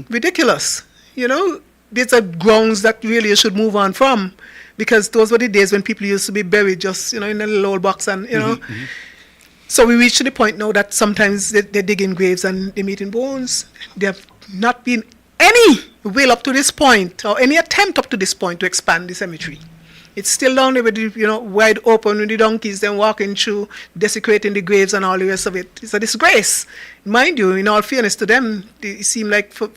Ridiculous. You know, these are grounds that really you should move on from, because those were the days when people used to be buried just, you know, in a little old box and, you know. So we reach to the point now that sometimes they dig in graves and they meet in bones. There have not been any will up to this point or any attempt up to this point to expand the cemetery. It's still down there with the, you know, wide open with the donkeys then walking through, desecrating the graves and all the rest of it. It's a disgrace. Mind you, in all fairness to them, it seemed like for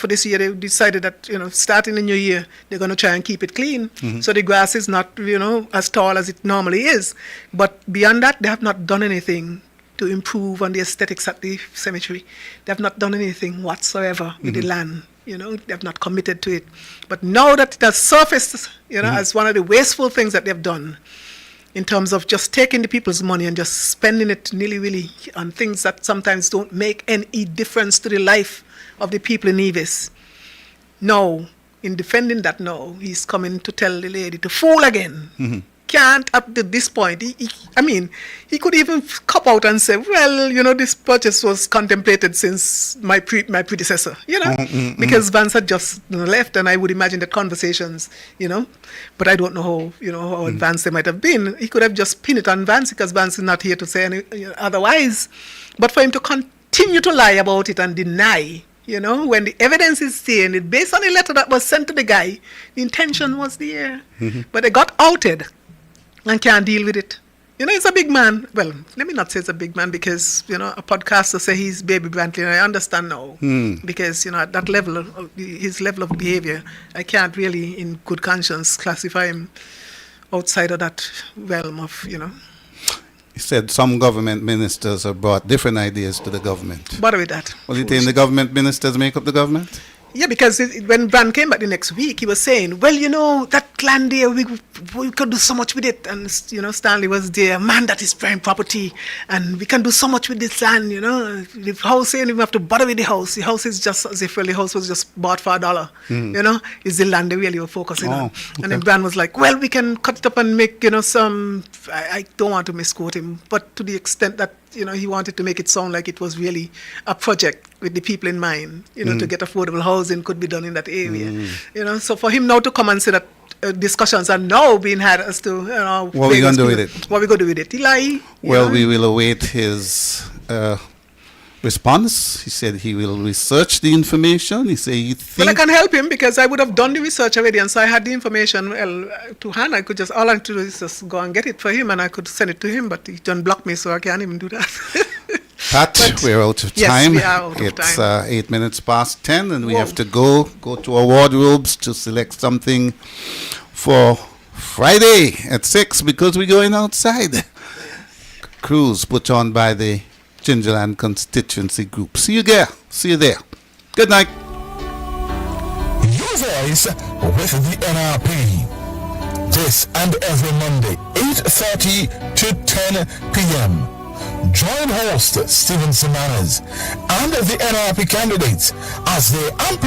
this year they decided that, you know, starting the new year, they're going to try and keep it clean. So the grass is not, you know, as tall as it normally is. But beyond that, they have not done anything to improve on the aesthetics at the cemetery. They have not done anything whatsoever with the land. You know, they have not committed to it. But now that it has surfaced, you know, as one of the wasteful things that they've done in terms of just taking the people's money and just spending it nilly-willy on things that sometimes don't make any difference to the life of the people in Nevis. Now, in defending that now, he's coming to tell the lady to fool again. Can't up to this point. He could even cop out and say, well, you know, this purchase was contemplated since my predecessor, you know, because Vance had just left, and I would imagine that conversations, you know, but I don't know how, you know, how advanced they might have been. He could have just pinned it on Vance because Vance is not here to say any otherwise. But for him to continue to lie about it and deny, you know, when the evidence is there and based on the letter that was sent to the guy, the intention was there. But they got outed and can't deal with it. You know, he's a big man. Well, let me not say he's a big man because, you know, a podcaster say he's Baby Brantley, and I understand now. Because, you know, at that level, his level of behavior, I can't really, in good conscience, classify him outside of that realm of, you know.
He said some government ministers have brought different ideas to the government.
Bother with that.
Well, you think the government ministers make up the government?
Yeah, because when Brand came back the next week, he was saying, well, you know, that land there, we could do so much with it. And, you know, Stanley was there, man, that is prime property. And we can do so much with this land, you know. The house, saying we have to bother with the house. The house is just as if the house was just bought for $1, you know. It's the land they really were focusing on. Okay. And then Brand was like, well, we can cut it up and make, you know, some, I don't want to misquote him, but to the extent that, you know, he wanted to make it sound like it was really a project with the people in mind, you know, to get affordable housing could be done in that area. You know, so for him now to come and say that discussions are now being had as to, you know,
what we going to do with it?
What we going to do with it? He lie.
Well, we will await his response. He said he will research the information. He said he thinks...
Well, I can help him because I would have done the research already, and so I had the information to hand. I could just, all I had to do is just go and get it for him, and I could send it to him, but he done block me, so I can't even do that.
Pat, we're out of time.
Yes, we are out of
it's
time.
8 minutes past 10, and we have to go to our wardrobes to select something for Friday at 6 because we're going outside. Cruise put on by the Gingerland Constituency Group. See you there. See you there. Good night.
Your voice with the NRP. This and every Monday, 8:30 to 10 p.m. Join host Stephen Semanas and the NRP candidates as they amplify